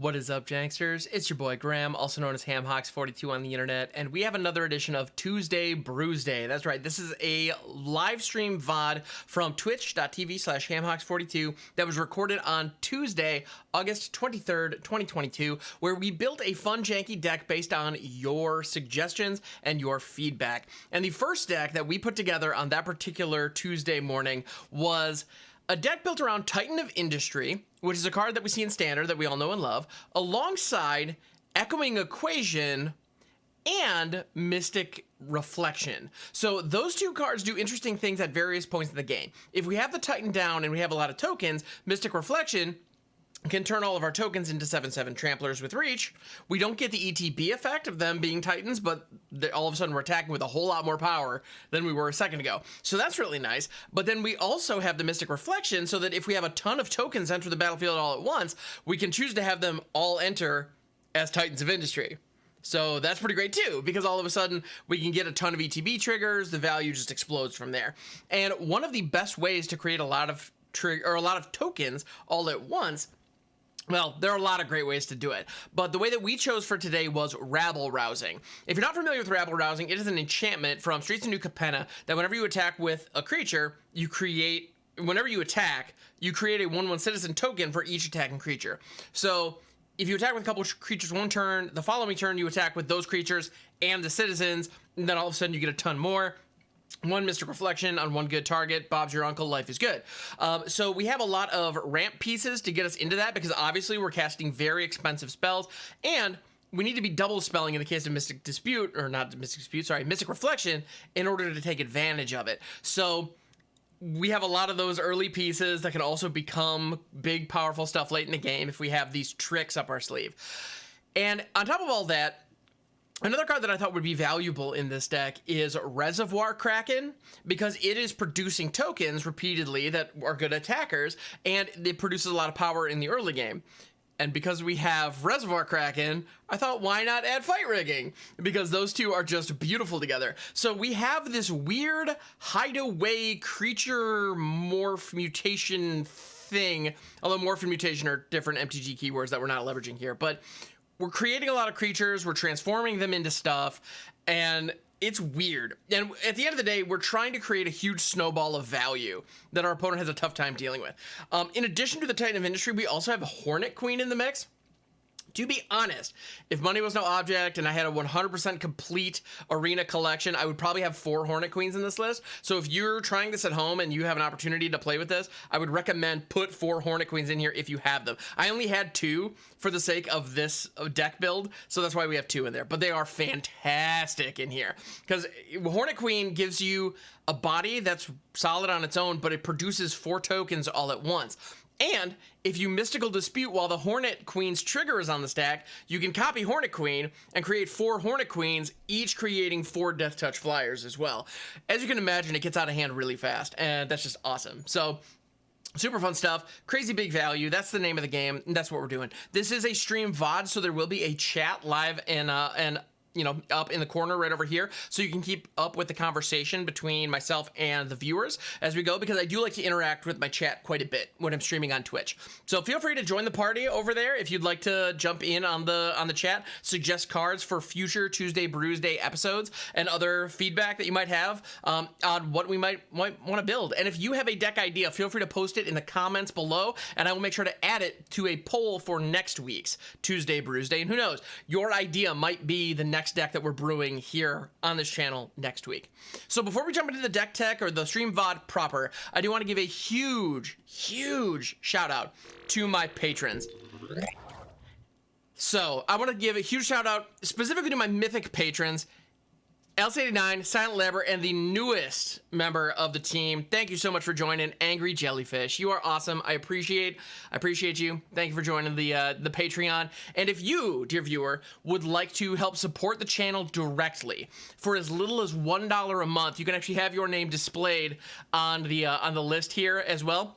What is up, Janksters? It's your boy Graham, also known as HamHawks42 on the internet, and we have another edition of Tuesday Brewsday. That's right, this is a live stream VOD from twitch.tv/HamHawks42 that was recorded on Tuesday, August 23rd, 2022, where we built a fun, janky deck based on your suggestions and your feedback. And the first deck that we put together on that particular Tuesday morning was a deck built around Titan of Industry, which is a card that we see in Standard that we all know and love, alongside Echoing Equation and Mystic Reflection. So those two cards do interesting things at various points in the game. If we have the Titan down and we have a lot of tokens, Mystic Reflection can turn all of our tokens into 7/7 Tramplers with Reach. We don't get the ETB effect of them being Titans, but all of a sudden we're attacking with a whole lot more power than we were a second ago. So that's really nice. But then we also have the Mystic Reflection so that if we have a ton of tokens enter the battlefield all at once, we can choose to have them all enter as Titans of Industry. So that's pretty great too, because all of a sudden we can get a ton of ETB triggers, the value just explodes from there. And one of the best ways to create a lot of tokens all at once, well, there are a lot of great ways to do it, but the way that we chose for today was Rabble Rousing. If you're not familiar with Rabble Rousing, it is an enchantment from Streets of New Capenna that whenever you attack with a creature, you create a 1/1 citizen token for each attacking creature. So if you attack with a couple of creatures one turn, the following turn you attack with those creatures and the citizens, and then all of a sudden you get a ton more. One Mystic Reflection on one good target. Bob's your uncle, life is good. So we have a lot of ramp pieces to get us into that, because obviously we're casting very expensive spells, and we need to be double spelling in the case of Mystic Reflection in order to take advantage of it. So we have a lot of those early pieces that can also become big, powerful stuff late in the game if we have these tricks up our sleeve. And on top of all that, another card that I thought would be valuable in this deck is Reservoir Kraken, because it is producing tokens repeatedly that are good attackers, and it produces a lot of power in the early game. And because we have Reservoir Kraken, I thought, why not add Fight Rigging? Because those two are just beautiful together. So we have this weird hideaway creature morph mutation thing, although morph and mutation are different MTG keywords that we're not leveraging here, but we're creating a lot of creatures, we're transforming them into stuff, and it's weird. And at the end of the day, we're trying to create a huge snowball of value that our opponent has a tough time dealing with. In addition to the Titan of Industry, we also have a Hornet Queen in the mix. To be honest, if money was no object and I had a 100% complete arena collection, I would probably have 4 Hornet Queens in this list. So if you're trying this at home and you have an opportunity to play with this, I would recommend put 4 Hornet Queens in here if you have them. I only had 2 for the sake of this deck build, so that's why we have 2 in there. But they are fantastic in here, because Hornet Queen gives you a body that's solid on its own, but it produces 4 tokens all at once. And if you Mystical Dispute while the Hornet Queen's trigger is on the stack, you can copy Hornet Queen and create 4 Hornet Queens, each creating 4 Death Touch Flyers as well. As you can imagine, it gets out of hand really fast, and that's just awesome. So super fun stuff, crazy big value. That's the name of the game, and that's what we're doing. This is a stream VOD, so there will be a chat live and up in the corner right over here, so you can keep up with the conversation between myself and the viewers as we go, because I do like to interact with my chat quite a bit when I'm streaming on Twitch. So feel free to join the party over there if you'd like to jump in on the chat, suggest cards for future Tuesday Brewsday episodes, and other feedback that you might have on what we might want to build. And if you have a deck idea, feel free to post it in the comments below, and I will make sure to add it to a poll for next week's Tuesday Brewsday. And who knows, your idea might be the next deck that we're brewing here on this channel next week. So before we jump into the deck tech or the stream VOD proper, I do want to give a huge shout out to my patrons. So I want to give a huge shout out specifically to my mythic patrons, L89, Silent Labber, and the newest member of the team. Thank you so much for joining, Angry Jellyfish. You are awesome. I appreciate you. Thank you for joining the Patreon. And if you, dear viewer, would like to help support the channel directly for as little as $1 a month, you can actually have your name displayed on the list here as well.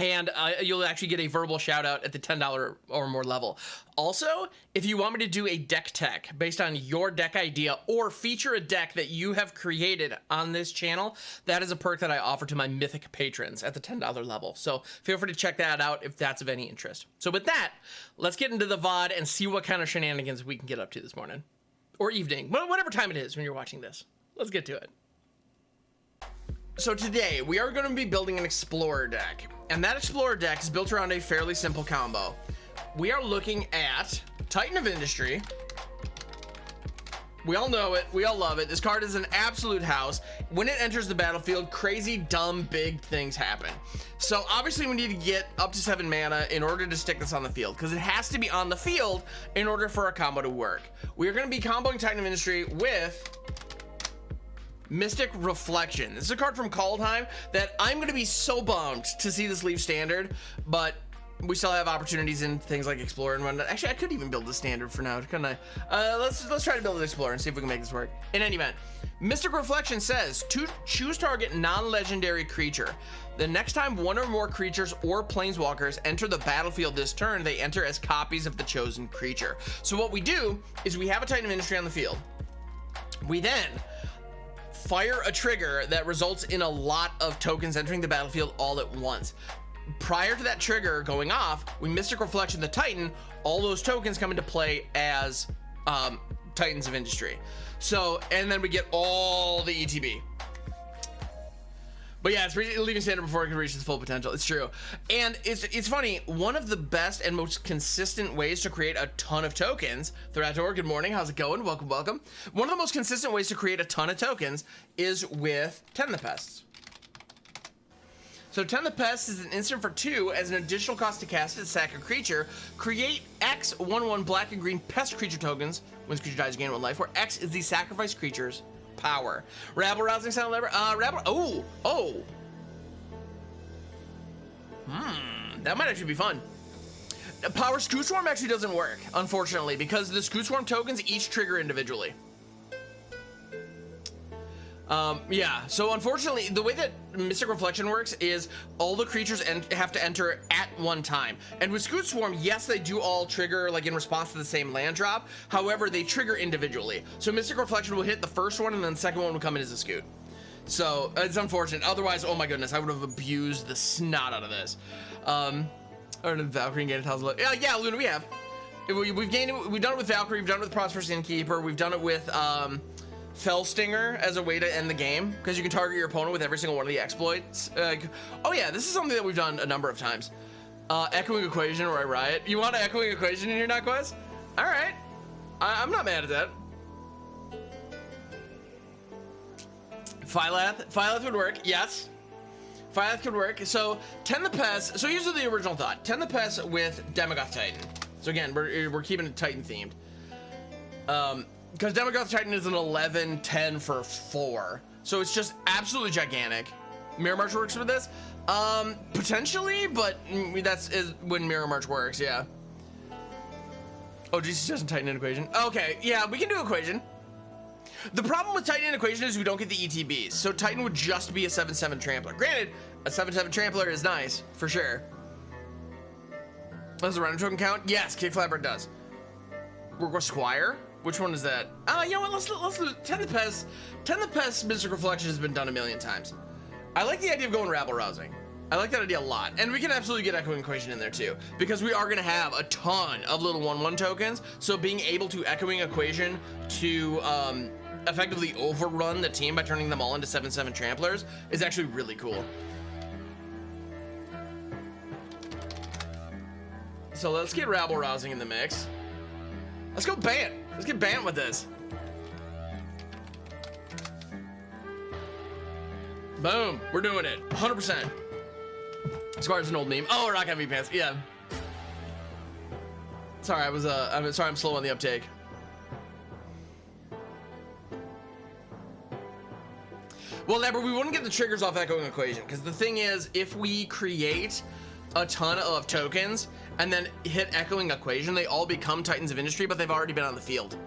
And you'll actually get a verbal shout out at the $10 or more level. Also, if you want me to do a deck tech based on your deck idea or feature a deck that you have created on this channel, that is a perk that I offer to my mythic patrons at the $10 level. So feel free to check that out if that's of any interest. So with that, let's get into the VOD and see what kind of shenanigans we can get up to this morning or evening, whatever time it is when you're watching this. Let's get to it. So today we are going to be building an Explorer deck, and that Explorer deck is built around a fairly simple combo. We are looking at Titan of Industry. We all know it, we all love it. This card is an absolute house. When it enters the battlefield, crazy, dumb, big things happen. So obviously we need to get up to 7 mana in order to stick this on the field, because it has to be on the field in order for a combo to work. We are going to be comboing Titan of Industry with Mystic Reflection. This is a card from Kaldheim that I'm going to be so bummed to see this leave standard, but we still have opportunities in things like Explorer and whatnot. Actually, I could even build the standard for now, couldn't I? Let's try to build an Explorer and see if we can make this work. In any event, Mystic Reflection says to choose target non-legendary creature. The next time one or more creatures or planeswalkers enter the battlefield this turn, they enter as copies of the chosen creature. So what we do is we have a Titan of Industry on the field. We then fire a trigger that results in a lot of tokens entering the battlefield all at once. Prior to that trigger going off, we Mystic Reflection the Titan. All those tokens come into play as Titans of Industry. So, and then we get all the ETB. But yeah, it's leaving standard before it can reach its full potential. It's true. And it's funny, one of the best and most consistent ways to create a ton of tokens, Thrator, good morning, how's it going? Welcome, welcome. One of the most consistent ways to create a ton of tokens is with Tend the Pests. So Tend the Pests is an instant for 2 as an additional cost to cast it, sack a creature, create X 1/1 black and green pest creature tokens. When this creature dies, gain 1 life, where X is the sacrifice creature's power. Rabble Rousing sound lever. Rabble. That might actually be fun. Power Screw Swarm actually doesn't work, unfortunately, because the Screw Swarm tokens each trigger individually. Yeah, so unfortunately, the way that Mystic Reflection works is all the creatures have to enter at one time. And with Scoot Swarm, yes, they do all trigger like in response to the same land drop. However, they trigger individually. So Mystic Reflection will hit the first one, and then the second one will come in as a Scoot. So it's unfortunate. Otherwise, oh my goodness, I would have abused the snot out of this. Or did Valkyrie gain a thousand? Yeah, Luna, we have. We've done it with Valkyrie. We've done it with Prosperous Innkeeper. We've done it with Fellstinger as a way to end the game, because you can target your opponent with every single one of the exploits. Oh yeah, this is something that we've done a number of times. Echoing Equation or I Riot. You want an Echoing Equation in your Nut Quest? All right, I'm not mad at that. Phylath would work, yes. Phylath could work. So Tend the Pest. So here's the original thought: Tend the Pest with Demogoth Titan. So again, we're keeping it Titan themed. Because Demogoth Titan is an 11/10 for 4, so it's just absolutely gigantic. Mirror March works with this, potentially, but that's when Mirror March works. Yeah. Oh, GC doesn't Titan in Equation. Okay, yeah, we can do Equation. The problem with Titan in Equation is we don't get the ETBs, so Titan would just be a 7/7 Trampler. Granted, a 7/7 Trampler is nice for sure. Does the random token count? Yes, Kick Flapper does. We're Squire. Which one is that? You know what? Let's Tend the Pest. Tend the Pest Mystic Reflection has been done a million times. I like the idea of going Rabble Rousing. I like that idea a lot. And we can absolutely get Echoing Equation in there too, because we are going to have a ton of little 1/1 tokens. So being able to Echoing Equation to effectively overrun the team by turning them all into 7/7 Tramplers is actually really cool. So let's get Rabble Rousing in the mix. Let's go Bant. Let's get Bant with this. Boom. We're doing it. 100%. Squire's an old meme. Oh, we're not gonna be pants. Yeah. Sorry, I'm slow on the uptake. Well, Lever, we wouldn't get the triggers off Echoing Equation, because the thing is, if we create a ton of tokens and then hit Echoing Equation, they all become Titans of Industry, but they've already been on the field.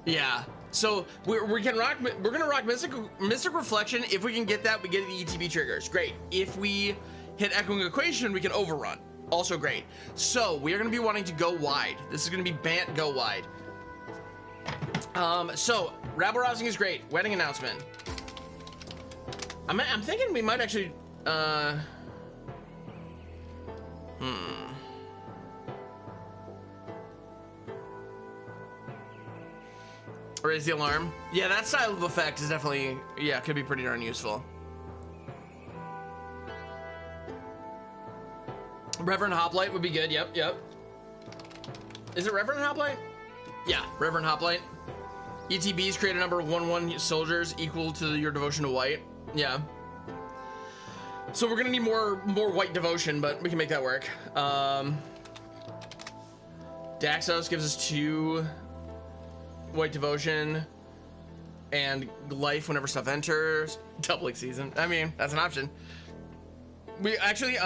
Yeah, so we're gonna rock Mystic Reflection. If we can get that, we get the ETB triggers. Great. If we hit Echoing Equation, we can overrun. Also great. So we are going to be wanting to go wide. This is going to be Bant go wide. So Rabble Rousing is great. Wedding announcement. I'm thinking we might actually raise the alarm. Yeah, that style of effect is definitely, yeah, could be pretty darn useful. Reverend Hoplite would be good. Yep. Is it Reverend Hoplite? Yeah, Reverend Hoplite. ETBs create a number of 1/1 soldiers equal to your devotion to white. Yeah. So we're gonna need more white devotion, but we can make that work. Daxos gives us 2 white devotion and life whenever stuff enters. Doubling season. I mean, that's an option. We actually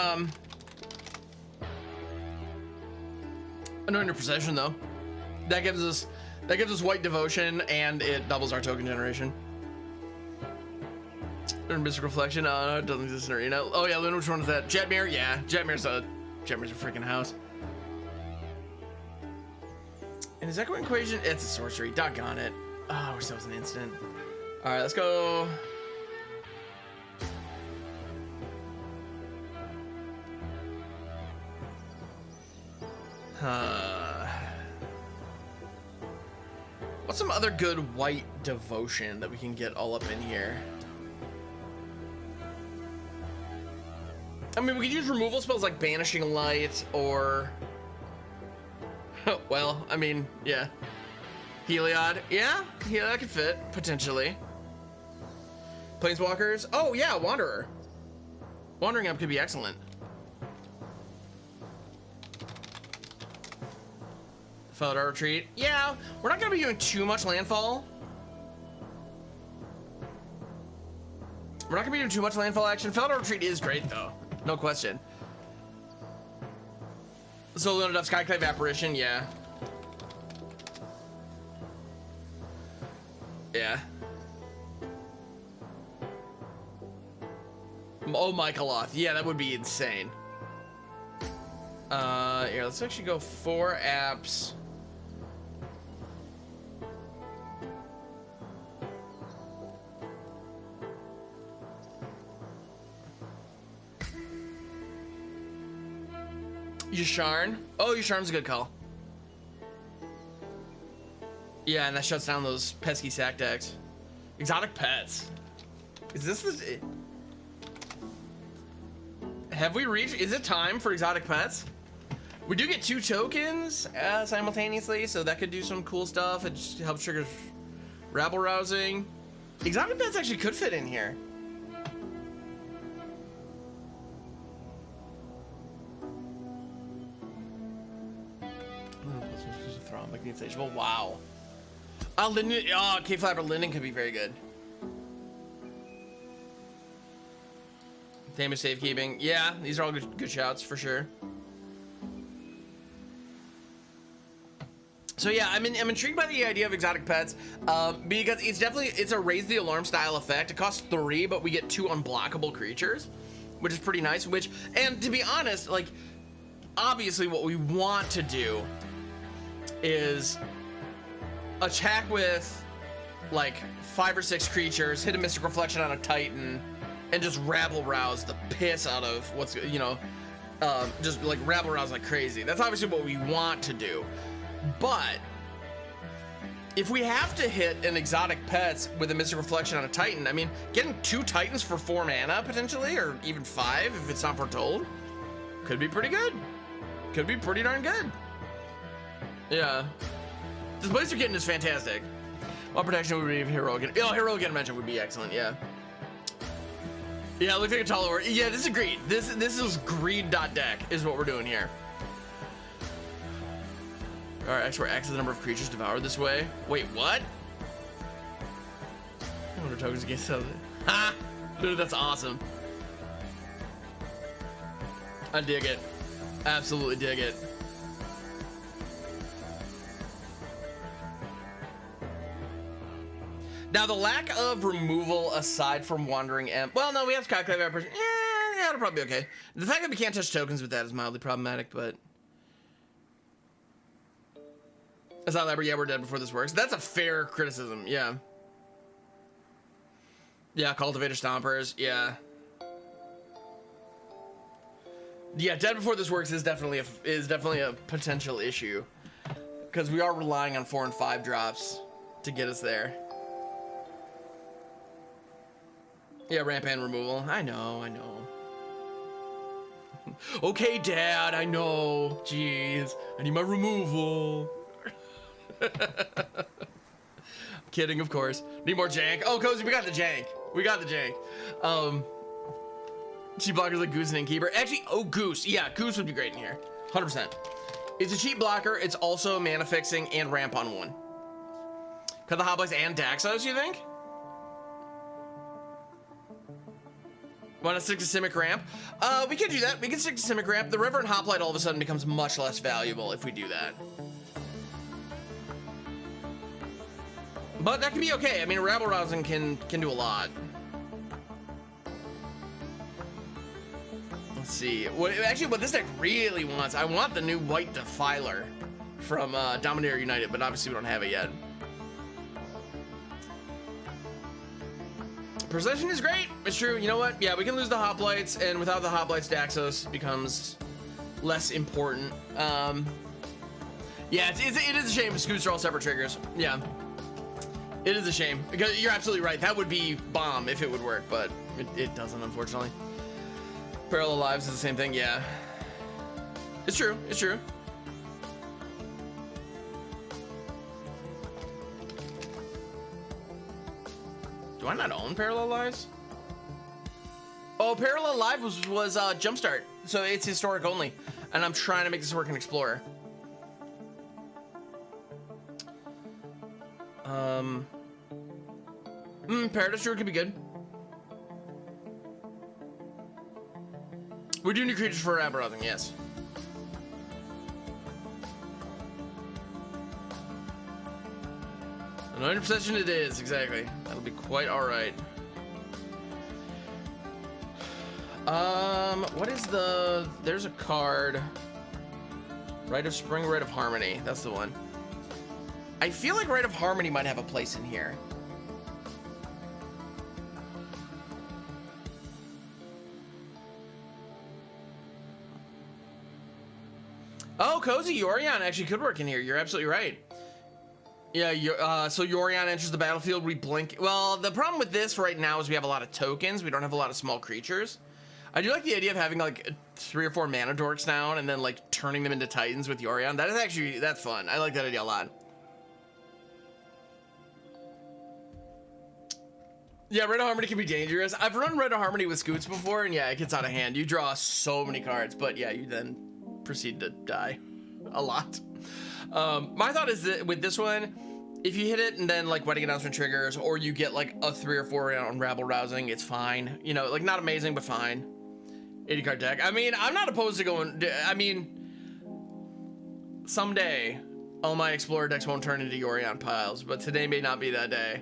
Anointed Procession though. That gives us white devotion and it doubles our token generation. Mystic Reflection, no, it doesn't exist in Arena. Oh yeah, Luna, which one is that? Jetmir, yeah. Jetmir's a freaking house. And is Echoing Equation? It's a sorcery. Doggone it. Oh, I wish that was an instant. Alright, let's go. What's some other good white devotion that we can get all up in here? I mean, we could use removal spells like Banishing Light or... well, I mean, yeah. Heliod. Yeah, that could fit, potentially. Planeswalkers. Oh, yeah, Wanderer. Wandering Up could be excellent. Felidar Retreat. Yeah, we're not going to be doing too much landfall. We're not going to be doing too much landfall action. Felidar Retreat is great, though. No question. So Luna Duff Skyclave Apparition, yeah. Yeah. Oh, Michaeloth. Yeah, that would be insane. Here, let's actually go 4 apps. Yusharn. Oh, Yusharn's a good call. Yeah, and that shuts down those pesky sack decks. Exotic Pets. Is this the... Have we reached... Is it time for Exotic Pets? We do get 2 tokens simultaneously, so that could do some cool stuff. It just helps trigger Rabble Rousing. Exotic Pets actually could fit in here. Well, wow. Linden, K-Flapper Linden could be very good. Damage safekeeping. Yeah, these are all good shouts for sure. So yeah, I'm intrigued by the idea of Exotic Pets because it's a raise the alarm style effect. It costs 3, but we get 2 unblockable creatures, which is pretty nice. And to be honest, like, obviously what we want to do is attack with like 5 or 6 creatures, hit a Mystic Reflection on a Titan, and just rabble rouse the piss out of what's, you know, just like rabble rouse like crazy. That's obviously what we want to do. But if we have to hit an Exotic Pets with a Mystic Reflection on a Titan, I mean, getting 2 Titans for 4 mana potentially, or even 5 if it's not foretold, could be pretty good. Could be pretty darn good. Yeah. This Blazer Kitten is fantastic. What protection would be Heroic? Oh, Heroic Intervention would be excellent, yeah. Yeah, look like a tall order. Yeah, this is greed. This is greed.deck is what we're doing here. Alright, X, where X is the number of creatures devoured this way. Wait, what? 100 tokens against those. Ha! Dude, that's awesome. I dig it. Absolutely dig it. Now, the lack of removal aside from Wandering Imp. Well, no, we have Skyclave Apparition. Yeah, probably be okay. The fact that we can't touch tokens with that is mildly problematic, but it's not that we're dead before this works. That's a fair criticism. Yeah. Yeah, Cultivator Stompers. Yeah. Yeah, dead before this works is definitely a potential issue, because we are relying on 4 and 5 drops to get us there. Yeah, ramp and removal. I know. Okay, Dad, I know. Jeez, I need my removal. I'm kidding, of course. Need more jank. Oh, Cozy, we got the jank. Cheap blockers like Goose and Innkeeper. Actually, oh, Goose. Yeah, Goose would be great in here. 100%. It's a cheap blocker. It's also mana fixing and ramp on 1. Cut the Hoplites and Daxos, you think? Want to stick to Simic Ramp? We can do that. We can stick to Simic Ramp. The River and Hoplite all of a sudden becomes much less valuable if we do that. But that can be okay. I mean, Rabble Rousing can do a lot. Let's see. What this deck really wants, I want the new White Defiler from Dominator United, but obviously we don't have it yet. Procession is great. It's true. You know what? Yeah, we can lose the Hoplites, and without the Hoplites, Daxos becomes less important. Yeah, it is a shame. Scoots are all separate triggers. Yeah, it is a shame, because you're absolutely right. That would be bomb if it would work, but it doesn't, unfortunately. Parallel Lives is the same thing. Yeah, it's true. It's true. Do I not own Parallel Lives? Oh, Parallel Live was Jumpstart, so it's historic only, and I'm trying to make this work in Explorer. Paradise Druid could be good. We do new creatures for Rabble Rousing, yes. Anointed Procession it is, exactly. That'll be quite alright. What is there's a card. Rite of Spring, Rite of Harmony. That's the one. I feel like Rite of Harmony might have a place in here. Oh, Cozy Yorion actually could work in here. You're absolutely right. Yeah, so Yorion enters the battlefield, we blink. Well, the problem with this right now is we have a lot of tokens. We don't have a lot of small creatures. I do like the idea of having like 3 or 4 mana dorks down and then like turning them into titans with Yorion. That's fun. I like that idea a lot. Yeah, Rite of Harmony can be dangerous. I've run Rite of Harmony with Scoots before, and yeah, it gets out of hand. You draw so many cards, but yeah, you then proceed to die a lot. My thought is that with this one, if you hit it and then like Wedding Announcement triggers, or you get like a 3 or 4 on Rabble Rousing, it's fine. You know, like not amazing, but fine. 80 card deck. I mean, I'm not opposed to going, I mean, someday all my Explorer decks won't turn into Yorion piles, but today may not be that day.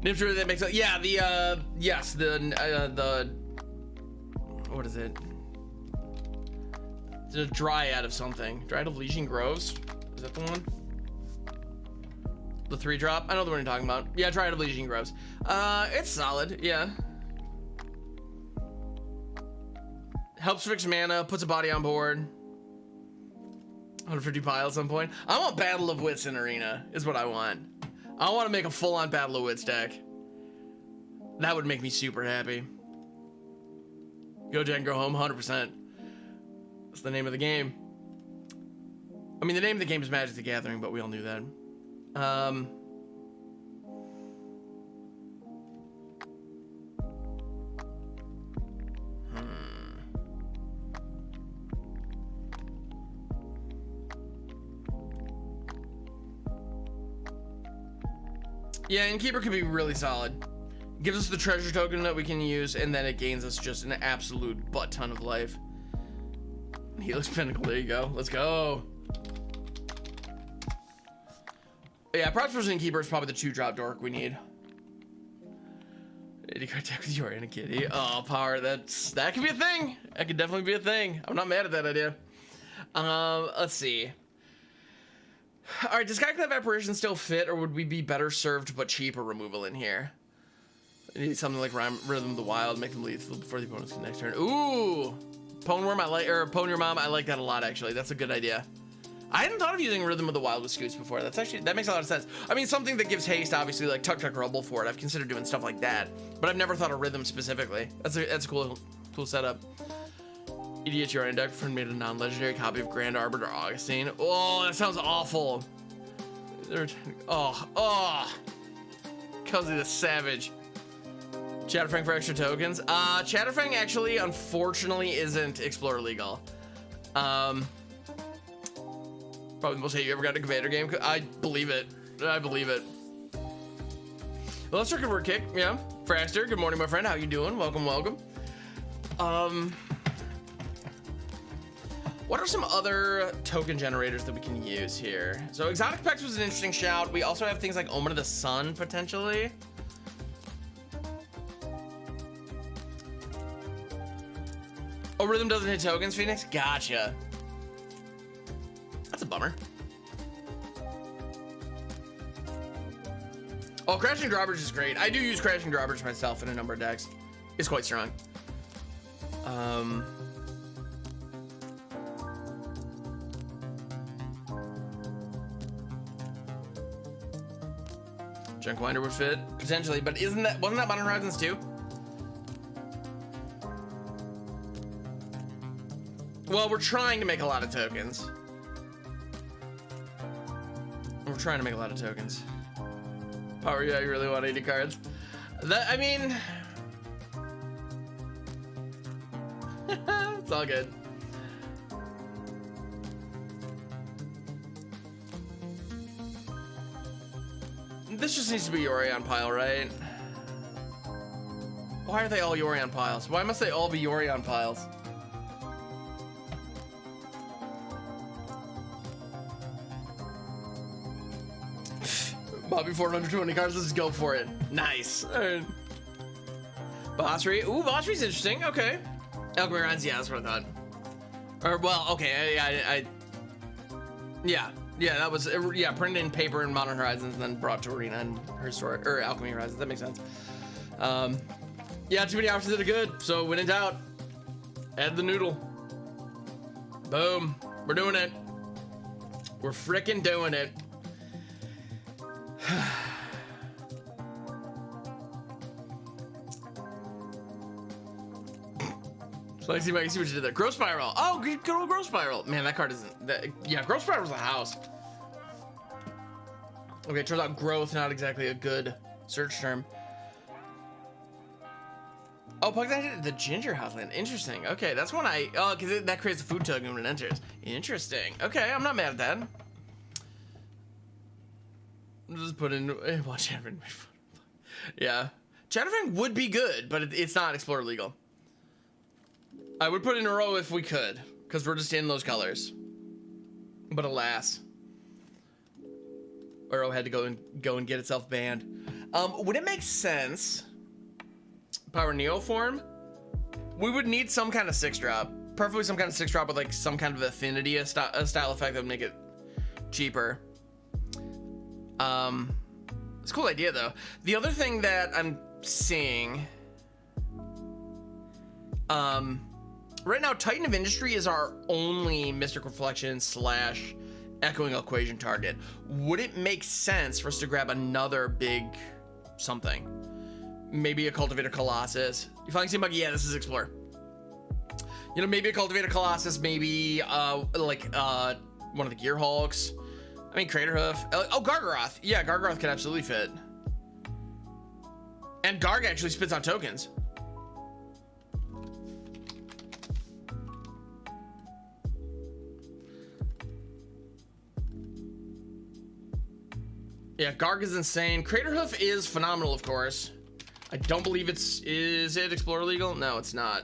Nifter, that makes sense. Yeah, yes, the what is it? The Dryad of something. Dryad of Legion Groves? Is that the one? The 3-drop? I know the one you're talking about. Yeah, Dryad of Legion Groves. It's solid, yeah. Helps fix mana, puts a body on board. 150 pile at some point. I want Battle of Wits in Arena, is what I want. I want to make a full-on Battle of Wits deck. That would make me super happy. Go Jen, go home, 100%. That's the name of the game. I mean, the name of the game is Magic the Gathering, but we all knew that. Yeah, Innkeeper could be really solid. Gives us the treasure token that we can use, and then it gains us just an absolute butt ton of life. Helix Pinnacle, there you go. Let's go. Yeah, Prosperous Innkeeper is probably the 2-drop dork we need. 80 card deck with Yorion and Kitty. Oh, power. That could be a thing. That could definitely be a thing. I'm not mad at that idea. Let's see. All right, does Skyclave Apparition still fit, or would we be better served but cheaper removal in here? I need something like Rhythm of the Wild, make them lethal before the opponent's next turn. Ooh, Pwn Worm, I like, or Pwn Your Mom, I like that a lot actually. That's a good idea. I hadn't thought of using Rhythm of the Wild with Scoots before. That makes a lot of sense. I mean, something that gives haste, obviously, like Tuk Tuk Rumble for it. I've considered doing stuff like that, but I've never thought of Rhythm specifically. That's a cool setup. EDH Yorion deck, friend made a non-legendary copy of Grand Arbiter Augustine. Oh, that sounds awful. Cozy the Savage. Chatterfang for extra tokens. Chatterfang actually, unfortunately, isn't Explorer legal. Probably the most hate you ever got in a Commander game. I believe it. I believe it. Well, let's circuit word kick. Yeah. Fraster, good morning, my friend. How you doing? Welcome, welcome. What are some other token generators that we can use here? So Exotic Pex was an interesting shout. We also have things like Omen of the Sun, potentially. Oh, Rhythm doesn't hit tokens, Phoenix? Gotcha. That's a bummer. Oh, Crashing Drawbridge is great. I do use Crashing Drawbridge myself in a number of decks. It's quite strong. Junk Winder would fit potentially, but wasn't that Modern Horizons too? Well, we're trying to make a lot of tokens. Power, yeah, you really want 80 cards? That, I mean, it's all good. This just needs to be Yorion pile, right? Why are they all Yorion piles? Why must they all be Yorion piles? Bobby 420 cards, let's go for it. Nice. All right. Bossry. Ooh, Bossry's interesting. Okay. Algorithms, yeah, that's what I thought. Or, well, okay, yeah, that was, yeah, printed in paper in Modern Horizons and then brought to Arena and her story, or Alchemy Horizons. That makes sense. Yeah, too many options that are good. So when in doubt, add the noodle. Boom. We're doing it. We're frickin' doing it. So I see what you did there. Growth Spiral. Oh, good old Growth Spiral. Man, that card isn't. Yeah, Growth Spiral's a house. Okay, turns out growth not exactly a good search term. Oh, Pug that hit the Ginger Houseland. Interesting. Okay, that's one I. Oh, because that creates a food token when it enters. Interesting. Okay, I'm not mad at that. Just put in. Watch Chatterfang. Yeah, Chatterfang would be good, but it's not Explorer legal. I would put in a row if we could, because we're just in those colors. But alas, Uro had to go and get itself banned. Would it make sense? Power Neo form? We would need some kind of 6-drop, preferably some kind of 6-drop with like some kind of affinity, a style effect that would make it cheaper. It's a cool idea though. The other thing that I'm seeing, right now, Titan of Industry is our only Mystic Reflection / Echoing Equation target. Would it make sense for us to grab another big something? Maybe a Cultivator Colossus. You finally see Buggy? Yeah, this is Explore. You know, maybe a Cultivator Colossus, maybe one of the Gear Hulks. I mean, Craterhoof. Oh, Gargaroth. Yeah, Gargaroth could absolutely fit. And Garg actually spits out tokens. Yeah, Garg is insane. Craterhoof is phenomenal, of course. I don't believe is it Explorer legal? No, it's not.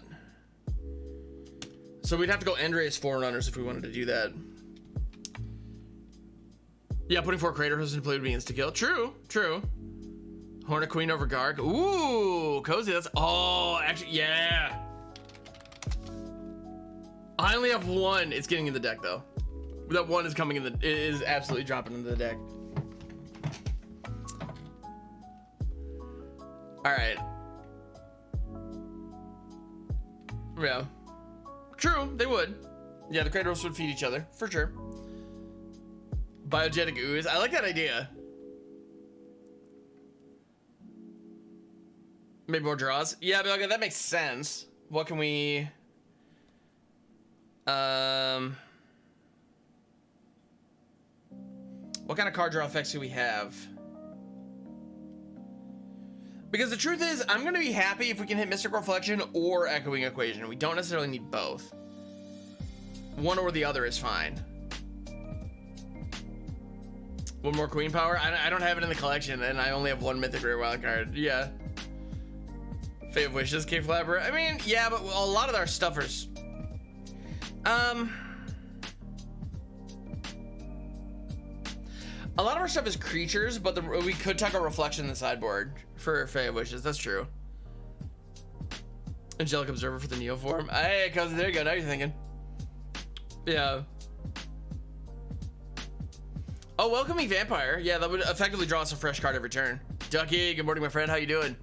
So we'd have to go Endrea's Forerunners if we wanted to do that. Yeah, putting 4 Craterhoofs into play would be insta-kill. True. Hornet Queen over Garg. Ooh, cozy. That's, oh, actually, yeah. I only have one. It's getting in the deck though. That one is coming in the, it is absolutely dropping into the deck. All right. Yeah. True, they would. Yeah, the Kratos would feed each other, for sure. Biogenic ooze. I like that idea. Maybe more draws. Yeah, but okay, that makes sense. What can we... What kind of card draw effects do we have? Because the truth is, I'm going to be happy if we can hit Mystic Reflection or Echoing Equation. We don't necessarily need both. One or the other is fine. One more Queen Power? I don't have it in the collection, and I only have one Mythic Rare Wild card. Yeah. Fate of Wishes, Cave Flapper. I mean, yeah, but a lot of our stuffers... A lot of our stuff is creatures, but we could tuck a Reflection in the sideboard for Fate of Wishes. That's true. Angelic Observer for the Neoform. Hey, cousin, there you go. Now you're thinking. Yeah. Oh, Welcoming Vampire. Yeah, that would effectively draw us a fresh card every turn. Ducky, good morning, my friend. How you doing?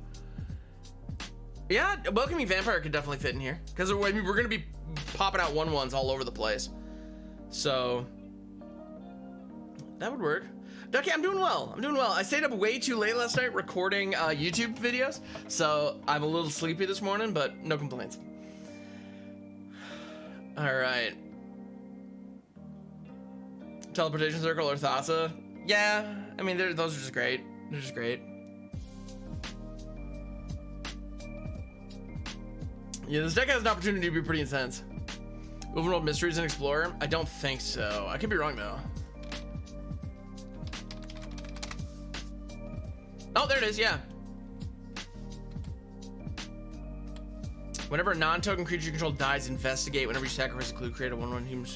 Yeah, Welcoming Vampire could definitely fit in here. Because I mean, we're going to be popping out 1/1s all over the place. So, that would work. Ducky, I'm doing well. I'm doing well. I stayed up way too late last night recording YouTube videos. So, I'm a little sleepy this morning, but no complaints. All right. Teleportation Circle or Thassa. Yeah, I mean, those are just great. They're just great. Yeah, this deck has an opportunity to be pretty intense. Overworld Mysteries and Explorer? I don't think so. I could be wrong, though. Oh, there it is, yeah. Whenever a non-token creature you control dies, investigate. Whenever you sacrifice a clue, create a 1/1 human.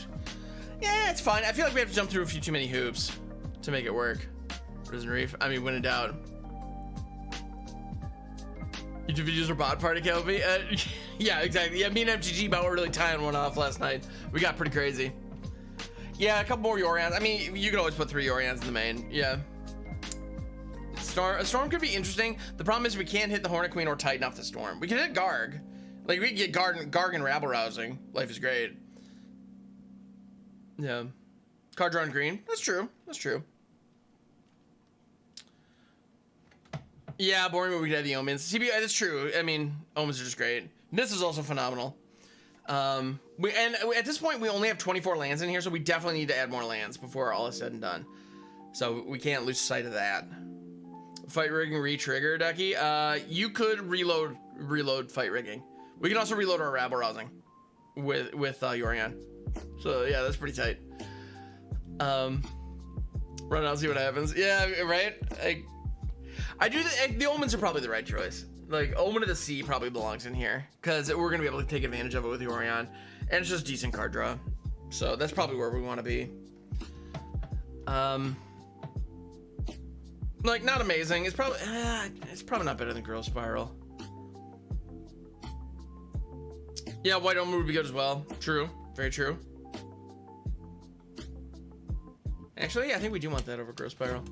Yeah, it's fine. I feel like we have to jump through a few too many hoops to make it work. Prison Reef. I mean, when in doubt. YouTube videos are bot party, Kelby. Yeah, exactly. Yeah, me and MTG about were really tying one off last night. We got pretty crazy. Yeah, a couple more Yorions. I mean, you could always put 3 Yorions in the main. Yeah. A Storm could be interesting. The problem is we can't hit the Hornet Queen or Titan off the Storm. We can hit Garg. Like, we can get Garg and Rabble Rousing. Life is great. Yeah. Card drawn green. That's true. That's true. Yeah, boring, but we could have the Omens. CBI, that's true. I mean, Omens are just great. This is also phenomenal. And at this point, we only have 24 lands in here, so we definitely need to add more lands before all is said and done. So we can't lose sight of that. Fight rigging re-trigger, Ducky. You could reload fight rigging. We can also reload our Rabble Rousing with Yorion. So yeah, that's pretty tight. Run out, see what happens. Yeah, right. I do. The Omens are probably the right choice. Like, Omen of the Sea probably belongs in here because we're gonna be able to take advantage of it with Yorion, and it's just decent card draw. So that's probably where we want to be. Like, not amazing. It's probably not better than Girl Spiral. Yeah, White Omen would be good as well. True, very true. Actually, I think we do want that over Girl Spiral.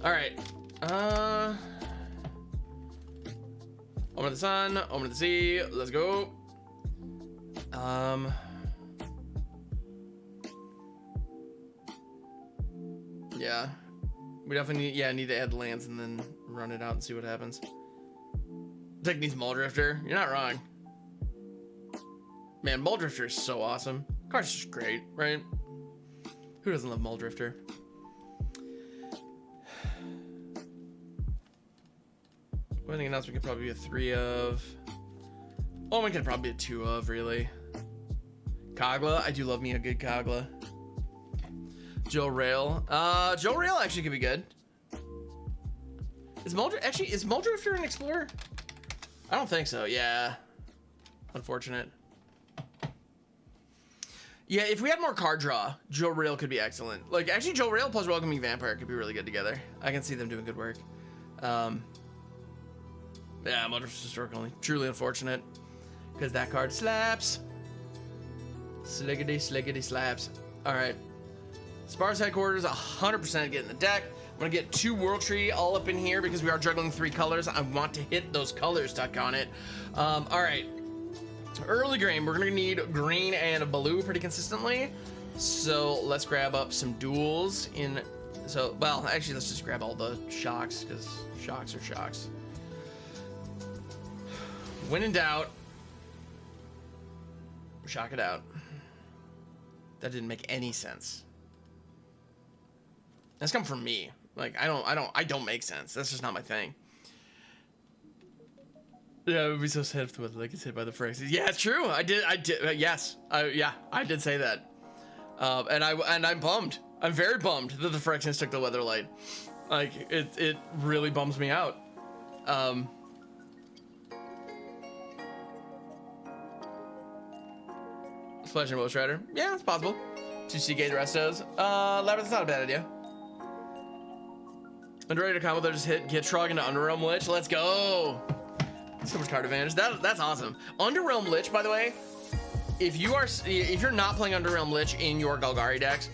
All right. Omen of the Sun, Omen of the Sea. Let's go. Yeah. We definitely need to add lands and then run it out and see what happens. Deck needs Muldrifter. You're not wrong. Man, Muldrifter is so awesome. Card's just great, right? Who doesn't love Muldrifter? Anything else we could probably be a 3 of. Omen could probably be a 2 of, really. Kogla. I do love me a good Kogla. Joe Rail. Joe Rail actually could be good. Is Muldrifter an Explorer? I don't think so. Yeah. Unfortunate. Yeah, if we had more card draw, Joe Rail could be excellent. Like, actually, Joe Rail plus Welcoming Vampire could be really good together. I can see them doing good work. Yeah, Motorist Historic only. Truly unfortunate. Because that card slaps. Sliggity, sliggity slaps. Alright. Sparse Headquarters, 100% get in the deck. I'm going to get 2 World Tree all up in here because we are juggling 3 colors. I want to hit those colors stuck on it. Alright. Early game, we're going to need green and blue pretty consistently. So let's grab up some duels in... So, well, actually, let's just grab all the shocks because shocks are shocks. When in doubt, shock it out. That didn't make any sense. That's come from me. Like, I don't make sense. That's just not my thing. Yeah, it would be so sad if the weather gets hit by the Phyrexians. Yeah, it's true. I did, yes. Yeah, I did say that. And I'm bummed. I'm very bummed that the Phyrexians took the Weatherlight. Like, it really bums me out. Splash and Most Rider. Yeah, it's possible. 2 Seagate Restos. Labyrinth's not a bad idea. Underrated combo that just hit Gitrog into Underrealm Lich. Let's go. So much card advantage. That's awesome. Underrealm Lich, by the way, if you're not playing Underrealm Lich in your Golgari decks,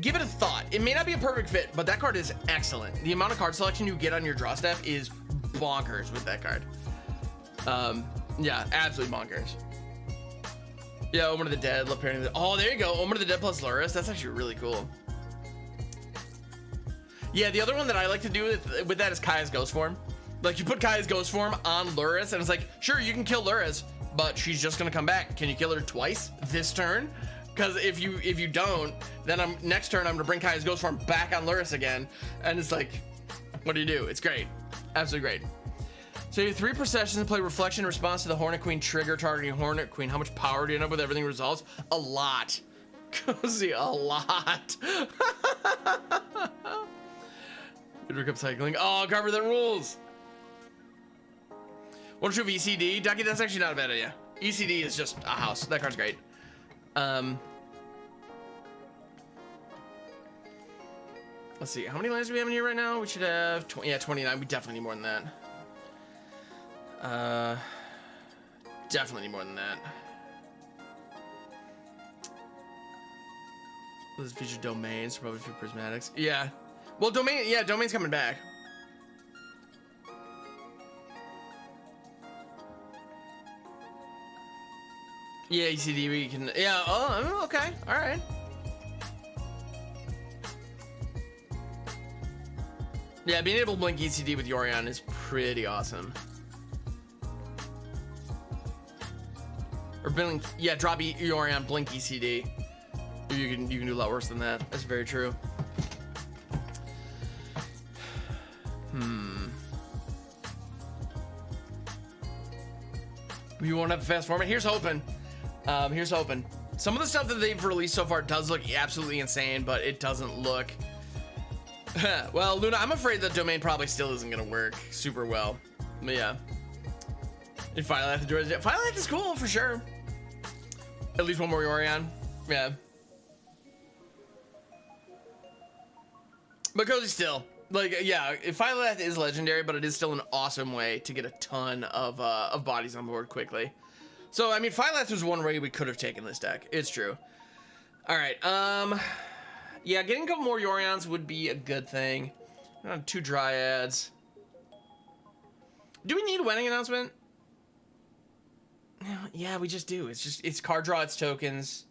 give it a thought. It may not be a perfect fit, but that card is excellent. The amount of card selection you get on your draw step is bonkers with that card. Yeah, absolutely bonkers. Yeah, Omen of the Dead. Oh, there you go. Omen of the Dead plus Lurrus. That's actually really cool. Yeah, the other one that I like to do with that is Kaya's Ghost Form. Like, you put Kaya's Ghost Form on Lurrus, and it's like, sure, you can kill Lurrus, but she's just gonna come back. Can you kill her twice this turn? Because if you don't, then next turn I'm gonna bring Kaya's Ghost Form back on Lurrus again, and it's like, what do you do? It's great, absolutely great. So you have 3 processions and play Reflection in response to the Hornet Queen trigger targeting Hornet Queen. How much power do you end up with everything resolves? A lot. Cozy, a lot. Good Cup cycling. Oh, cover that rules. What's your ECD? Ducky, that's actually not a bad idea. ECD is just a house. That card's great. Let's see. How many lands do we have in here right now? We should have 29. We definitely need more than that. Definitely need more than that. This feature domains, probably a few prismatics. Yeah. Well, domain's coming back. Yeah, ECD, we can, yeah, oh, okay, all right. Yeah, being able to blink ECD with Yorion is pretty awesome. Or blink, yeah, drop Yorion, blink ECD. You can do a lot worse than that. That's very true. You won't have a fast format. Here's hoping. Here's hoping. Some of the stuff that they've released so far does look absolutely insane, but it doesn't look. Well, Luna, I'm afraid that domain probably still isn't gonna work super well. But yeah. If Firelight the Druids, Firelight is cool for sure. At least one more Yorion. Yeah. But Cozy still. Like, yeah, Firelight is legendary, but it is still an awesome way to get a ton of bodies on board quickly. So, I mean, Firelight was one way we could have taken this deck. It's true. All right, yeah, getting a couple more Yorions would be a good thing. 2 Dryads. Do we need a wedding announcement? Yeah, we just do. It's card draw, it's tokens.